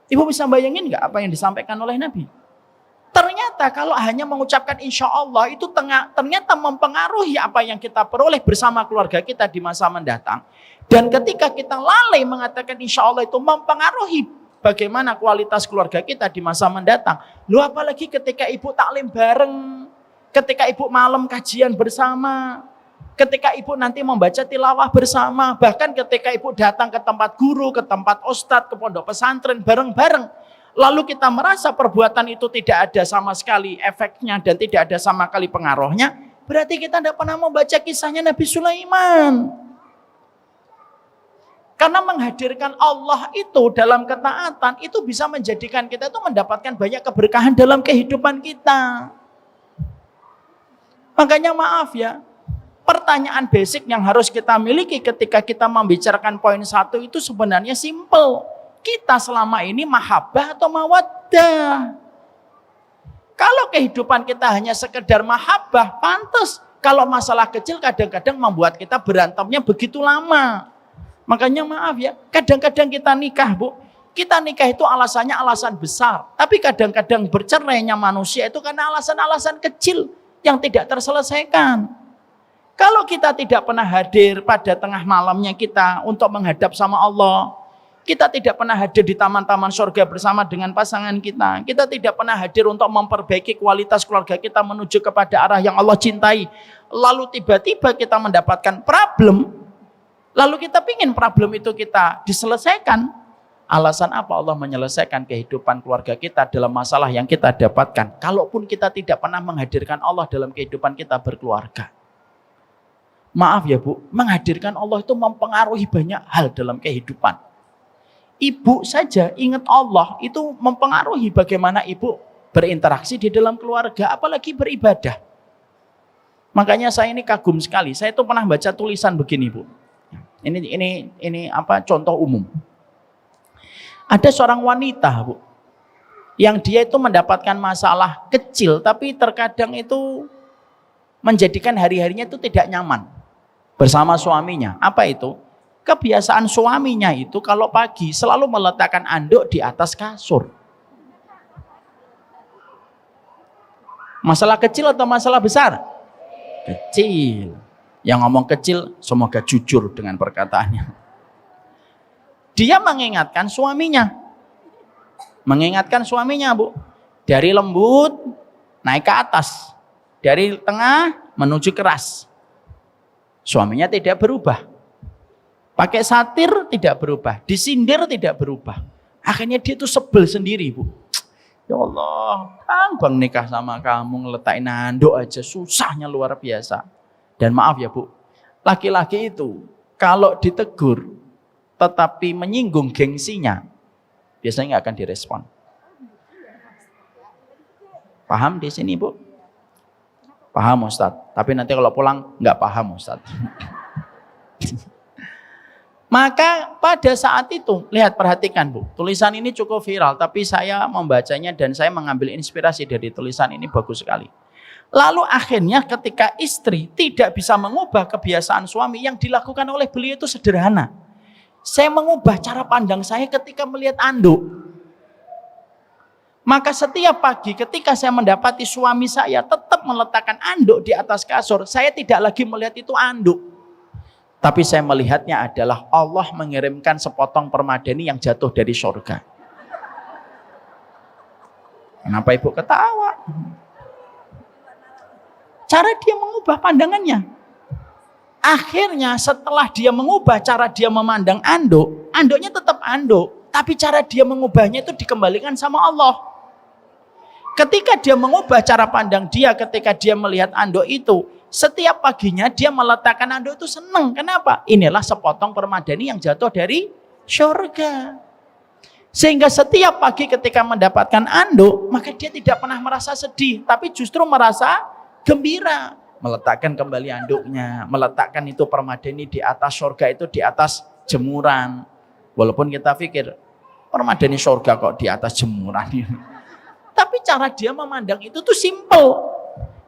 Ibu bisa bayangin nggak apa yang disampaikan oleh Nabi? Ternyata kalau hanya mengucapkan insya Allah itu ternyata mempengaruhi apa yang kita peroleh bersama keluarga kita di masa mendatang. Dan ketika kita lalai mengatakan insya Allah itu mempengaruhi bagaimana kualitas keluarga kita di masa mendatang. Lu apalagi ketika ibu taklim bareng, ketika ibu malam kajian bersama, ketika ibu nanti membaca tilawah bersama, bahkan ketika ibu datang ke tempat guru, ke tempat ustadz, ke pondok pesantren bareng-bareng, lalu kita merasa perbuatan itu tidak ada sama sekali efeknya dan tidak ada sama sekali pengaruhnya, berarti kita tidak pernah membaca kisahnya Nabi Sulaiman. Karena menghadirkan Allah itu dalam ketaatan, itu bisa menjadikan kita itu mendapatkan banyak keberkahan dalam kehidupan kita. Makanya maaf ya, pertanyaan basic yang harus kita miliki ketika kita membicarakan poin 1 itu sebenarnya simple. Kita selama ini mahabbah atau mawaddah? Kalau kehidupan kita hanya sekedar mahabbah, pantas. Kalau masalah kecil kadang-kadang membuat kita berantemnya begitu lama. Makanya maaf ya, kadang-kadang kita nikah, Bu. Kita nikah itu alasannya alasan besar. Tapi kadang-kadang bercerainya manusia itu karena alasan-alasan kecil yang tidak terselesaikan. Kalau kita tidak pernah hadir pada tengah malamnya kita untuk menghadap sama Allah, kita tidak pernah hadir di taman-taman surga bersama dengan pasangan kita tidak pernah hadir untuk memperbaiki kualitas keluarga kita menuju kepada arah yang Allah cintai, lalu tiba-tiba kita mendapatkan problem, lalu kita ingin problem itu kita diselesaikan, alasan apa Allah menyelesaikan kehidupan keluarga kita dalam masalah yang kita dapatkan, kalaupun kita tidak pernah menghadirkan Allah dalam kehidupan kita berkeluarga? Maaf ya Bu, menghadirkan Allah itu mempengaruhi banyak hal dalam kehidupan. Ibu saja ingat Allah itu mempengaruhi bagaimana ibu berinteraksi di dalam keluarga, apalagi beribadah. Makanya saya ini kagum sekali. Saya itu pernah baca tulisan begini, Bu. Ini apa contoh umum. Ada seorang wanita, Bu, yang dia itu mendapatkan masalah kecil, tapi terkadang itu menjadikan hari-harinya itu tidak nyaman bersama suaminya. Apa itu? Kebiasaan suaminya itu kalau pagi selalu meletakkan anduk di atas kasur. Masalah kecil atau masalah besar? Kecil. Yang ngomong kecil semoga jujur dengan perkataannya. Dia mengingatkan suaminya. Mengingatkan suaminya, Bu. Dari lembut naik ke atas. Dari tengah menuju keras. Suaminya tidak berubah. Pakai satir tidak berubah, disindir tidak berubah. Akhirnya dia tuh sebel sendiri, Bu. Ya Allah, bang nikah sama kamu ngeletakin handuk aja susahnya luar biasa. Dan maaf ya Bu, laki-laki itu kalau ditegur tetapi menyinggung gengsinya, biasanya nggak akan direspon. Paham di sini, Bu? Paham Ustadz, tapi nanti kalau pulang nggak paham Ustadz. Maka pada saat itu, lihat perhatikan Bu, tulisan ini cukup viral, tapi saya membacanya dan saya mengambil inspirasi dari tulisan ini bagus sekali. Lalu akhirnya ketika istri tidak bisa mengubah kebiasaan suami, yang dilakukan oleh beliau itu sederhana. Saya mengubah cara pandang saya ketika melihat anduk. Maka setiap pagi ketika saya mendapati suami saya tetap meletakkan anduk di atas kasur, saya tidak lagi melihat itu anduk. Tapi saya melihatnya adalah Allah mengirimkan sepotong permadani yang jatuh dari surga. Kenapa Ibu ketawa? Cara dia mengubah pandangannya. Akhirnya setelah dia mengubah cara dia memandang anduk, anduknya tetap anduk, tapi cara dia mengubahnya itu dikembalikan sama Allah. Ketika dia mengubah cara pandang dia, ketika dia melihat anduk itu, setiap paginya dia meletakkan anduk itu senang. Kenapa? Inilah sepotong permadani yang jatuh dari surga. Sehingga setiap pagi ketika mendapatkan anduk, maka dia tidak pernah merasa sedih, tapi justru merasa gembira. Meletakkan kembali anduknya, meletakkan itu permadani di atas surga, itu di atas jemuran. Walaupun kita pikir permadani surga kok di atas jemuran. Tapi cara dia memandang itu tuh simple.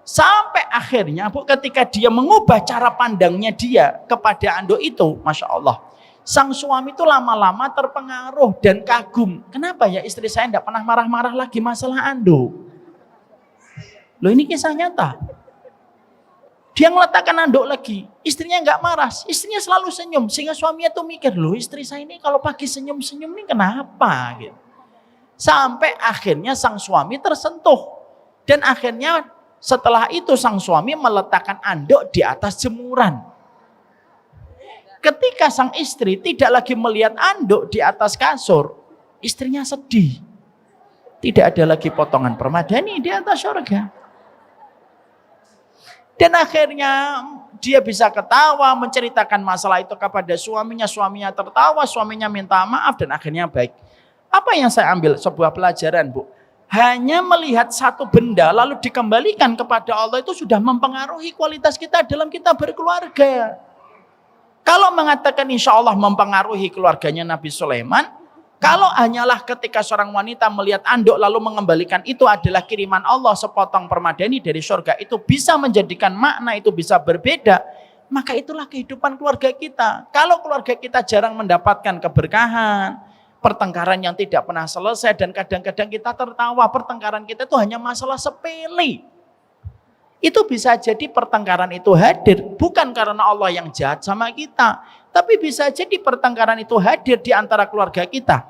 Sampai akhirnya Bu, ketika dia mengubah cara pandangnya dia kepada anduk itu, Masya Allah, sang suami itu lama-lama terpengaruh dan kagum. Kenapa ya istri saya tidak pernah marah-marah lagi masalah anduk? Loh, ini kisah nyata. Dia meletakkan anduk lagi, istrinya nggak marah, istrinya selalu senyum, sehingga suaminya tuh mikir, loh istri saya ini kalau pagi senyum-senyum ini kenapa? Gitu. Sampai akhirnya sang suami tersentuh, dan akhirnya setelah itu sang suami meletakkan anduk di atas jemuran. Ketika sang istri tidak lagi melihat anduk di atas kasur, istrinya sedih. Tidak ada lagi potongan permadani di atas surga. Dan akhirnya dia bisa ketawa, menceritakan masalah itu kepada suaminya tertawa, suaminya minta maaf, dan akhirnya baik. Apa yang saya ambil? Sebuah pelajaran, Bu. Hanya melihat satu benda lalu dikembalikan kepada Allah itu sudah mempengaruhi kualitas kita dalam kita berkeluarga. Kalau mengatakan insya Allah mempengaruhi keluarganya Nabi Sulaiman, kalau hanyalah ketika seorang wanita melihat anduk lalu mengembalikan itu adalah kiriman Allah, sepotong permadani dari surga, itu bisa menjadikan makna itu bisa berbeda, maka itulah kehidupan keluarga kita. Kalau keluarga kita jarang mendapatkan keberkahan, pertengkaran yang tidak pernah selesai, dan kadang-kadang kita tertawa, pertengkaran kita itu hanya masalah sepele. Itu bisa jadi pertengkaran itu hadir bukan karena Allah yang jahat sama kita, tapi bisa jadi pertengkaran itu hadir di antara keluarga kita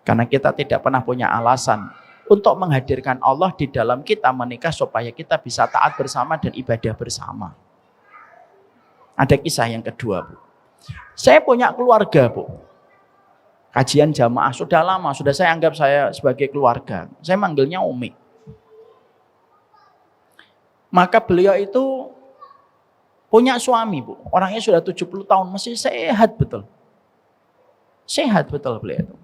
karena kita tidak pernah punya alasan untuk menghadirkan Allah di dalam kita menikah supaya kita bisa taat bersama dan ibadah bersama. Ada kisah yang kedua, Bu. Saya punya keluarga, Bu. Kajian jamaah sudah lama, sudah saya anggap saya sebagai keluarga. Saya manggilnya Umi. Maka beliau itu punya suami, Bu. Orangnya sudah 70 tahun, masih sehat betul. Sehat betul beliau itu.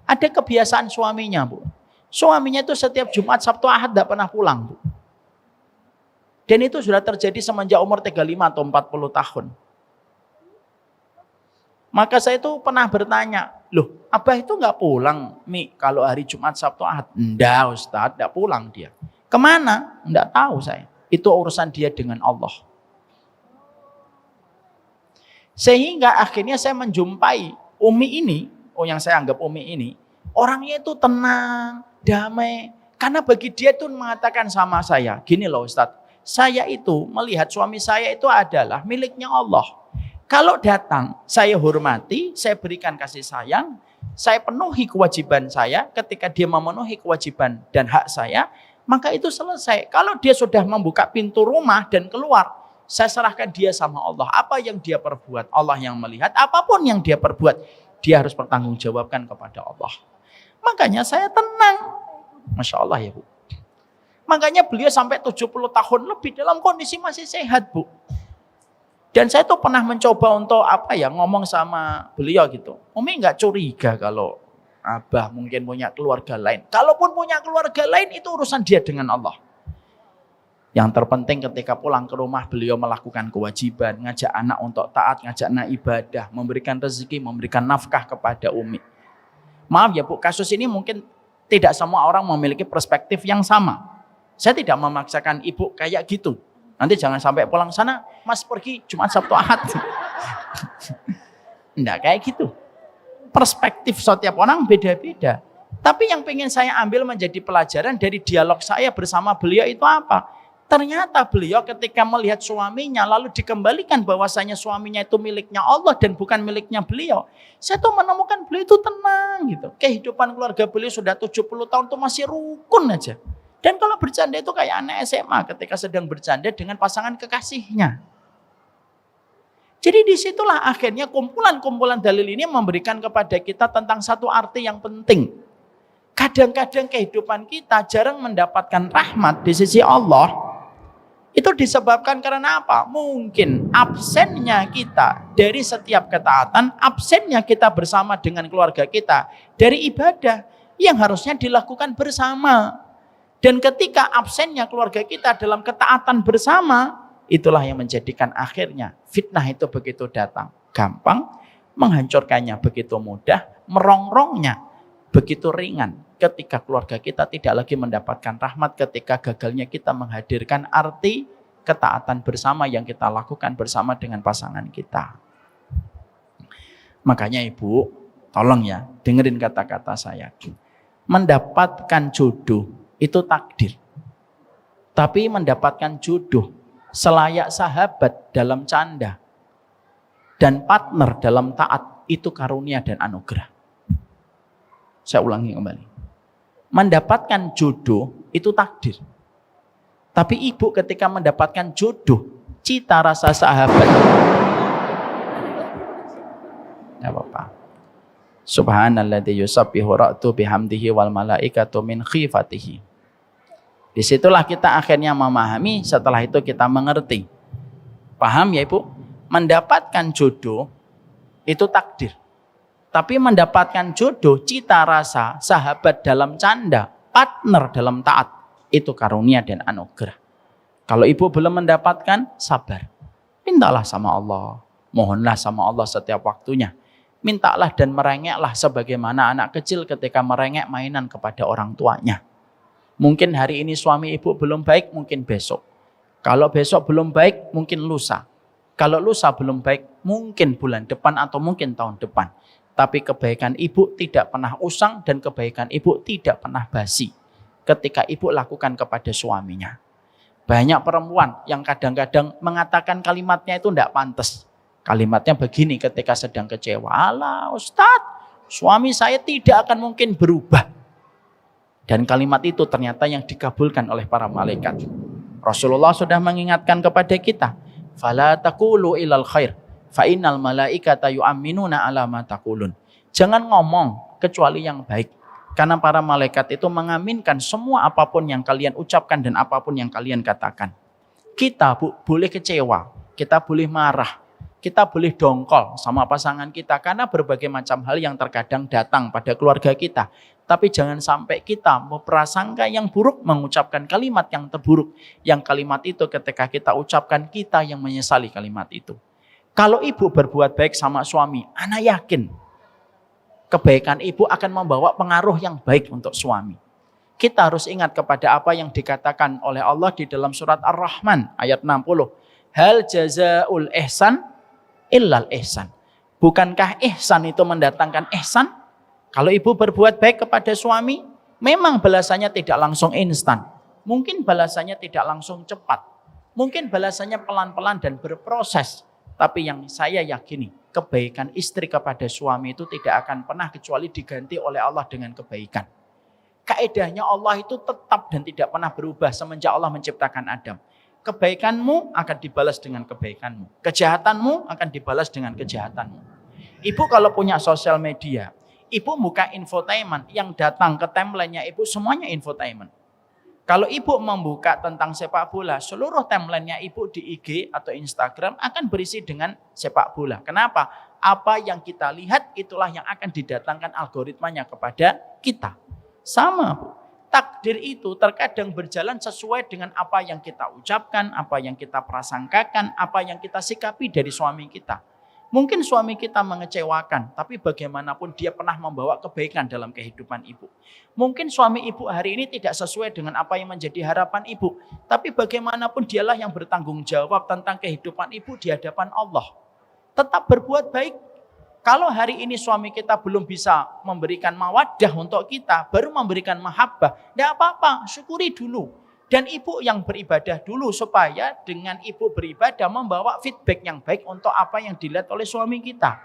Ada kebiasaan suaminya, Bu. Suaminya itu setiap Jumat, Sabtu, Ahad tidak pernah pulang, Bu. Dan itu sudah terjadi semenjak umur 35 atau 40 tahun. Maka saya itu pernah bertanya, loh Abah itu nggak pulang, Mi, kalau hari Jumat, Sabtu, Ahad? Enggak Ustaz, tidak pulang dia. Kemana? Enggak tahu saya. Itu urusan dia dengan Allah. Sehingga akhirnya saya menjumpai Umi ini, yang saya anggap Umi ini, orangnya itu tenang, damai. Karena bagi dia itu mengatakan sama saya, gini loh Ustadz, saya itu melihat suami saya itu adalah miliknya Allah. Kalau datang, saya hormati, saya berikan kasih sayang, saya penuhi kewajiban saya, ketika dia memenuhi kewajiban dan hak saya, maka itu selesai. Kalau dia sudah membuka pintu rumah dan keluar, saya serahkan dia sama Allah. Apa yang dia perbuat, Allah yang melihat. Apapun yang dia perbuat, dia harus bertanggungjawabkan kepada Allah. Makanya saya tenang. Masya Allah ya Bu. Makanya beliau sampai 70 tahun lebih dalam kondisi masih sehat, Bu. Dan saya tuh pernah mencoba untuk ngomong sama beliau gitu. Umi nggak curiga kalau Abah mungkin punya keluarga lain. Kalaupun punya keluarga lain itu urusan dia dengan Allah. Yang terpenting ketika pulang ke rumah beliau melakukan kewajiban, ngajak anak untuk taat, ngajak anak ibadah, memberikan rezeki, memberikan nafkah kepada Umi. Maaf ya Bu, kasus ini mungkin tidak semua orang memiliki perspektif yang sama. Saya tidak memaksakan ibu kayak gitu. Nanti jangan sampai pulang sana, Mas pergi Jumat, Sabtu, Ahad. Enggak kayak gitu. Perspektif setiap orang beda-beda. Tapi yang pengen saya ambil menjadi pelajaran dari dialog saya bersama beliau itu apa? Ternyata beliau ketika melihat suaminya lalu dikembalikan bahwasanya suaminya itu miliknya Allah dan bukan miliknya beliau. Saya tuh menemukan beliau itu tenang gitu. Kehidupan keluarga beliau sudah 70 tahun tuh masih rukun aja. Dan kalau bercanda itu kayak anak SMA ketika sedang bercanda dengan pasangan kekasihnya. Jadi disitulah akhirnya kumpulan-kumpulan dalil ini memberikan kepada kita tentang satu arti yang penting. Kadang-kadang kehidupan kita jarang mendapatkan rahmat di sisi Allah. Itu disebabkan karena apa? Mungkin absennya kita dari setiap ketaatan, absennya kita bersama dengan keluarga kita dari ibadah yang harusnya dilakukan bersama. Dan ketika absennya keluarga kita dalam ketaatan bersama, itulah yang menjadikan akhirnya fitnah itu begitu datang. Gampang, menghancurkannya begitu mudah, merongrongnya begitu ringan. Ketika keluarga kita tidak lagi mendapatkan rahmat, ketika gagalnya kita menghadirkan arti ketaatan bersama yang kita lakukan bersama dengan pasangan kita. Makanya Ibu, tolong ya, dengerin kata-kata saya. Mendapatkan jodoh itu takdir. Tapi mendapatkan jodoh selayak sahabat dalam canda dan partner dalam taat itu karunia dan anugerah. Saya ulangi kembali. Mendapatkan jodoh itu takdir. Tapi ibu ketika mendapatkan jodoh, cita rasa sahabat. Tidak apa-apa. Subhanalladzi yusabbihu ra'tu bihamdihi wal malaikatu min khifatihi. Disitulah kita akhirnya memahami, setelah itu kita mengerti. Paham ya Ibu? Mendapatkan jodoh itu takdir. Tapi mendapatkan jodoh, cita rasa, sahabat dalam canda, partner dalam taat, itu karunia dan anugerah. Kalau ibu belum mendapatkan, sabar. Mintalah sama Allah. Mohonlah sama Allah setiap waktunya. Mintalah dan merengeklah sebagaimana anak kecil ketika merengek mainan kepada orang tuanya. Mungkin hari ini suami ibu belum baik, mungkin besok. Kalau besok belum baik, mungkin lusa. Kalau lusa belum baik, mungkin bulan depan atau mungkin tahun depan. Tapi kebaikan ibu tidak pernah usang dan kebaikan ibu tidak pernah basi ketika ibu lakukan kepada suaminya. Banyak perempuan yang kadang-kadang mengatakan kalimatnya itu tidak pantas. Kalimatnya begini ketika sedang kecewa. Alah Ustadz, suami saya tidak akan mungkin berubah. Dan kalimat itu ternyata yang dikabulkan oleh para malaikat. Rasulullah sudah mengingatkan kepada kita. Fala taqulu ilal khair. Fa'innal malaikata yu'amminuna ala ma taqulun. Jangan ngomong kecuali yang baik. Karena para malaikat itu mengaminkan semua apapun yang kalian ucapkan dan apapun yang kalian katakan. Kita boleh kecewa, kita boleh marah, kita boleh dongkol sama pasangan kita. Karena berbagai macam hal yang terkadang datang pada keluarga kita. Tapi jangan sampai kita berprasangka yang buruk, mengucapkan kalimat yang terburuk. Yang kalimat itu ketika kita ucapkan, kita yang menyesali kalimat itu. Kalau ibu berbuat baik sama suami, anak yakin kebaikan ibu akan membawa pengaruh yang baik untuk suami. Kita harus ingat kepada apa yang dikatakan oleh Allah di dalam surat Ar-Rahman ayat 60. Hal jazaul ihsan illal ihsan. Bukankah ihsan itu mendatangkan ihsan? Kalau ibu berbuat baik kepada suami, memang balasannya tidak langsung instan. Mungkin balasannya tidak langsung cepat. Mungkin balasannya pelan-pelan dan berproses. Tapi yang saya yakini, kebaikan istri kepada suami itu tidak akan pernah kecuali diganti oleh Allah dengan kebaikan. Kaedahnya Allah itu tetap dan tidak pernah berubah semenjak Allah menciptakan Adam. Kebaikanmu akan dibalas dengan kebaikanmu. Kejahatanmu akan dibalas dengan kejahatanmu. Ibu kalau punya sosial media, ibu buka infotainment, yang datang ke timeline-nya ibu semuanya infotainment. Kalau ibu membuka tentang sepak bola, seluruh timeline-nya ibu di IG atau Instagram akan berisi dengan sepak bola. Kenapa? Apa yang kita lihat itulah yang akan didatangkan algoritmanya kepada kita. Sama Bu. Takdir itu terkadang berjalan sesuai dengan apa yang kita ucapkan, apa yang kita prasangkakan, apa yang kita sikapi dari suami kita. Mungkin suami kita mengecewakan, tapi bagaimanapun dia pernah membawa kebaikan dalam kehidupan ibu. Mungkin suami ibu hari ini tidak sesuai dengan apa yang menjadi harapan ibu, tapi bagaimanapun dialah yang bertanggung jawab tentang kehidupan ibu di hadapan Allah. Tetap berbuat baik. Kalau hari ini suami kita belum bisa memberikan mawaddah untuk kita, baru memberikan mahabbah, tidak apa-apa, syukuri dulu. Dan ibu yang beribadah dulu supaya dengan ibu beribadah membawa feedback yang baik untuk apa yang dilihat oleh suami kita.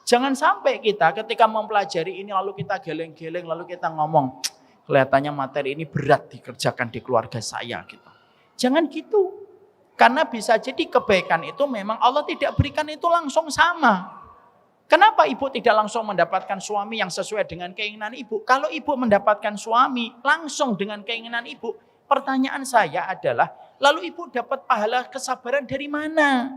Jangan sampai kita ketika mempelajari ini lalu kita geleng-geleng, lalu kita ngomong, kelihatannya materi ini berat dikerjakan di keluarga saya gitu. Jangan gitu. Karena bisa jadi kebaikan itu memang Allah tidak berikan itu langsung sama. Kenapa ibu tidak langsung mendapatkan suami yang sesuai dengan keinginan ibu? Kalau ibu mendapatkan suami langsung dengan keinginan ibu, pertanyaan saya adalah, lalu ibu dapat pahala kesabaran dari mana?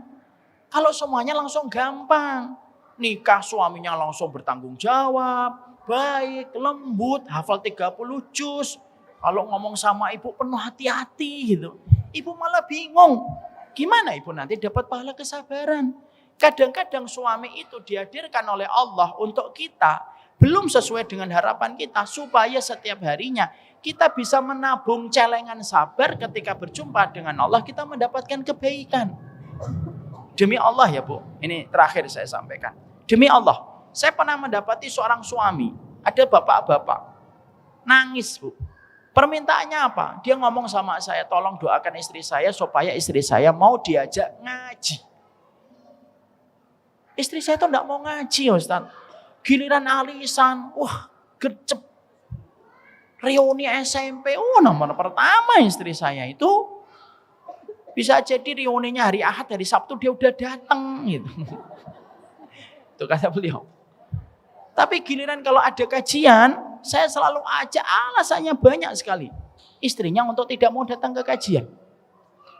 Kalau semuanya langsung gampang, nikah suaminya langsung bertanggung jawab, baik, lembut, hafal 30 juz. Kalau ngomong sama ibu penuh hati-hati gitu. Ibu malah bingung. Gimana ibu nanti dapat pahala kesabaran? Kadang-kadang suami itu dihadirkan oleh Allah untuk kita belum sesuai dengan harapan kita, supaya setiap harinya kita bisa menabung celengan sabar ketika berjumpa dengan Allah, kita mendapatkan kebaikan. Demi Allah ya Bu, ini terakhir saya sampaikan. Demi Allah, saya pernah mendapati seorang suami, ada bapak-bapak, nangis Bu. Permintaannya apa? Dia ngomong sama saya, tolong doakan istri saya supaya istri saya mau diajak ngaji. Istri saya tuh enggak mau ngaji Ustaz. Giliran alisan, wah gercep. Reuni SMP, nomor pertama istri saya itu. Bisa jadi reuninya hari Ahad, hari Sabtu dia udah datang gitu. Itu kata beliau. Tapi giliran kalau ada kajian, saya selalu ajak, alasannya banyak sekali. Istrinya untuk tidak mau datang ke kajian.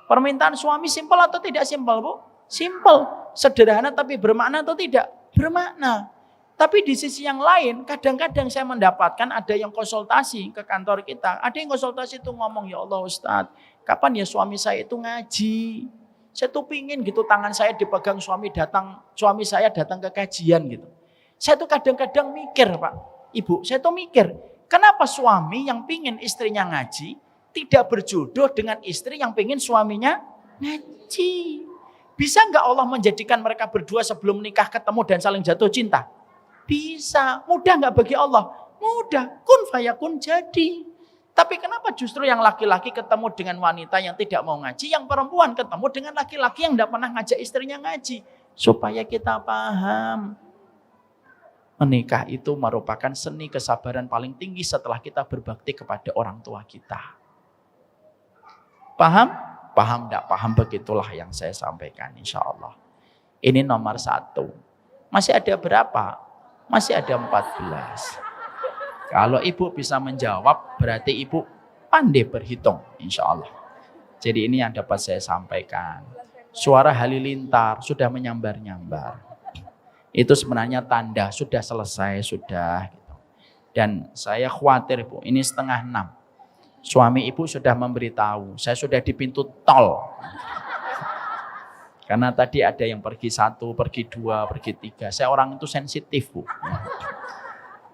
Permintaan suami simpel atau tidak simpel Bu? Simpel. Sederhana tapi bermakna atau tidak? Bermakna. Tapi di sisi yang lain, kadang-kadang saya mendapatkan ada yang konsultasi ke kantor kita. Ada yang konsultasi itu ngomong, ya Allah Ustadz, kapan ya suami saya itu ngaji? Saya tuh pingin gitu tangan saya dipegang suami saya datang ke kajian gitu. Saya tuh kadang-kadang mikir Pak, Ibu, saya tuh mikir, kenapa suami yang pingin istrinya ngaji tidak berjodoh dengan istri yang pingin suaminya ngaji? Bisa nggak Allah menjadikan mereka berdua sebelum menikah ketemu dan saling jatuh cinta? Bisa. Mudah nggak bagi Allah? Mudah. Kun fayakun jadi. Tapi kenapa justru yang laki-laki ketemu dengan wanita yang tidak mau ngaji, yang perempuan ketemu dengan laki-laki yang tidak pernah ngajak istrinya ngaji? Supaya kita paham. Menikah itu merupakan seni kesabaran paling tinggi setelah kita berbakti kepada orang tua kita. Paham? Paham enggak? Paham, begitulah yang saya sampaikan insya Allah. Ini nomor 1. Masih ada berapa? Masih ada 14. Kalau ibu bisa menjawab, berarti ibu pandai berhitung insya Allah. Jadi ini yang dapat saya sampaikan. Suara halilintar sudah menyambar-nyambar. Itu sebenarnya tanda sudah selesai, sudah. Gitu. Dan saya khawatir Bu, ini 5:30. Suami ibu sudah memberitahu, saya sudah di pintu tol. Karena tadi ada yang pergi 1, pergi 2, pergi 3. Saya orang itu sensitif Bu.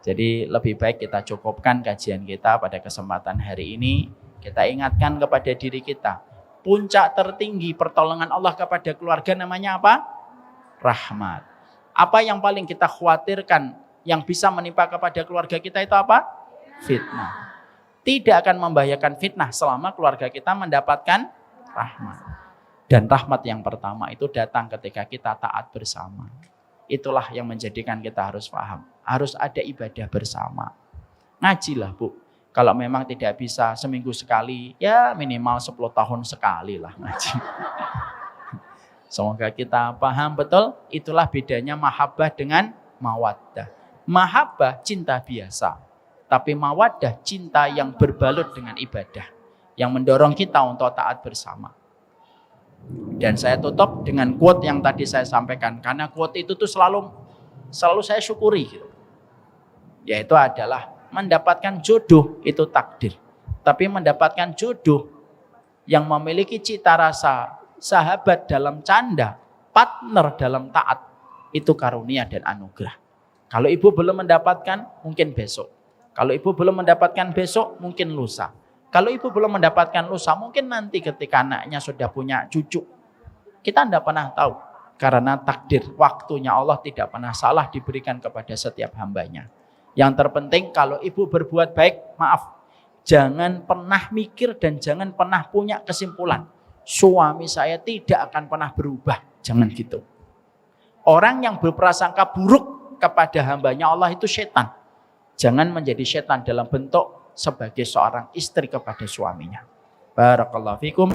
Jadi lebih baik kita cukupkan kajian kita pada kesempatan hari ini. Kita ingatkan kepada diri kita. Puncak tertinggi pertolongan Allah kepada keluarga namanya apa? Rahmat. Apa yang paling kita khawatirkan yang bisa menimpa kepada keluarga kita itu apa? Fitnah. Tidak akan membahayakan fitnah selama keluarga kita mendapatkan rahmat. Dan rahmat yang pertama itu datang ketika kita taat bersama. Itulah yang menjadikan kita harus paham. Harus ada ibadah bersama. Ngajilah Bu. Kalau memang tidak bisa seminggu sekali, ya minimal 10 tahun sekali lah ngaji. Semoga kita paham betul. Itulah bedanya mahabbah dengan mawaddah. Mahabbah cinta biasa. Tapi mawaddah cinta yang berbalut dengan ibadah. Yang mendorong kita untuk taat bersama. Dan saya tutup dengan quote yang tadi saya sampaikan. Karena quote itu tuh selalu saya syukuri. Gitu. Yaitu adalah mendapatkan jodoh itu takdir. Tapi mendapatkan jodoh yang memiliki cita rasa sahabat dalam canda, partner dalam taat, itu karunia dan anugerah. Kalau ibu belum mendapatkan, mungkin besok. Kalau ibu belum mendapatkan besok, mungkin lusa. Kalau ibu belum mendapatkan lusa, mungkin nanti ketika anaknya sudah punya cucu. Kita tidak pernah tahu. Karena takdir waktunya Allah tidak pernah salah diberikan kepada setiap hambanya. Yang terpenting kalau ibu berbuat baik, maaf. Jangan pernah mikir dan jangan pernah punya kesimpulan. Suami saya tidak akan pernah berubah. Jangan gitu. Orang yang berprasangka buruk kepada hambanya Allah itu setan. Jangan menjadi setan dalam bentuk sebagai seorang istri kepada suaminya. Barakallahu fikum.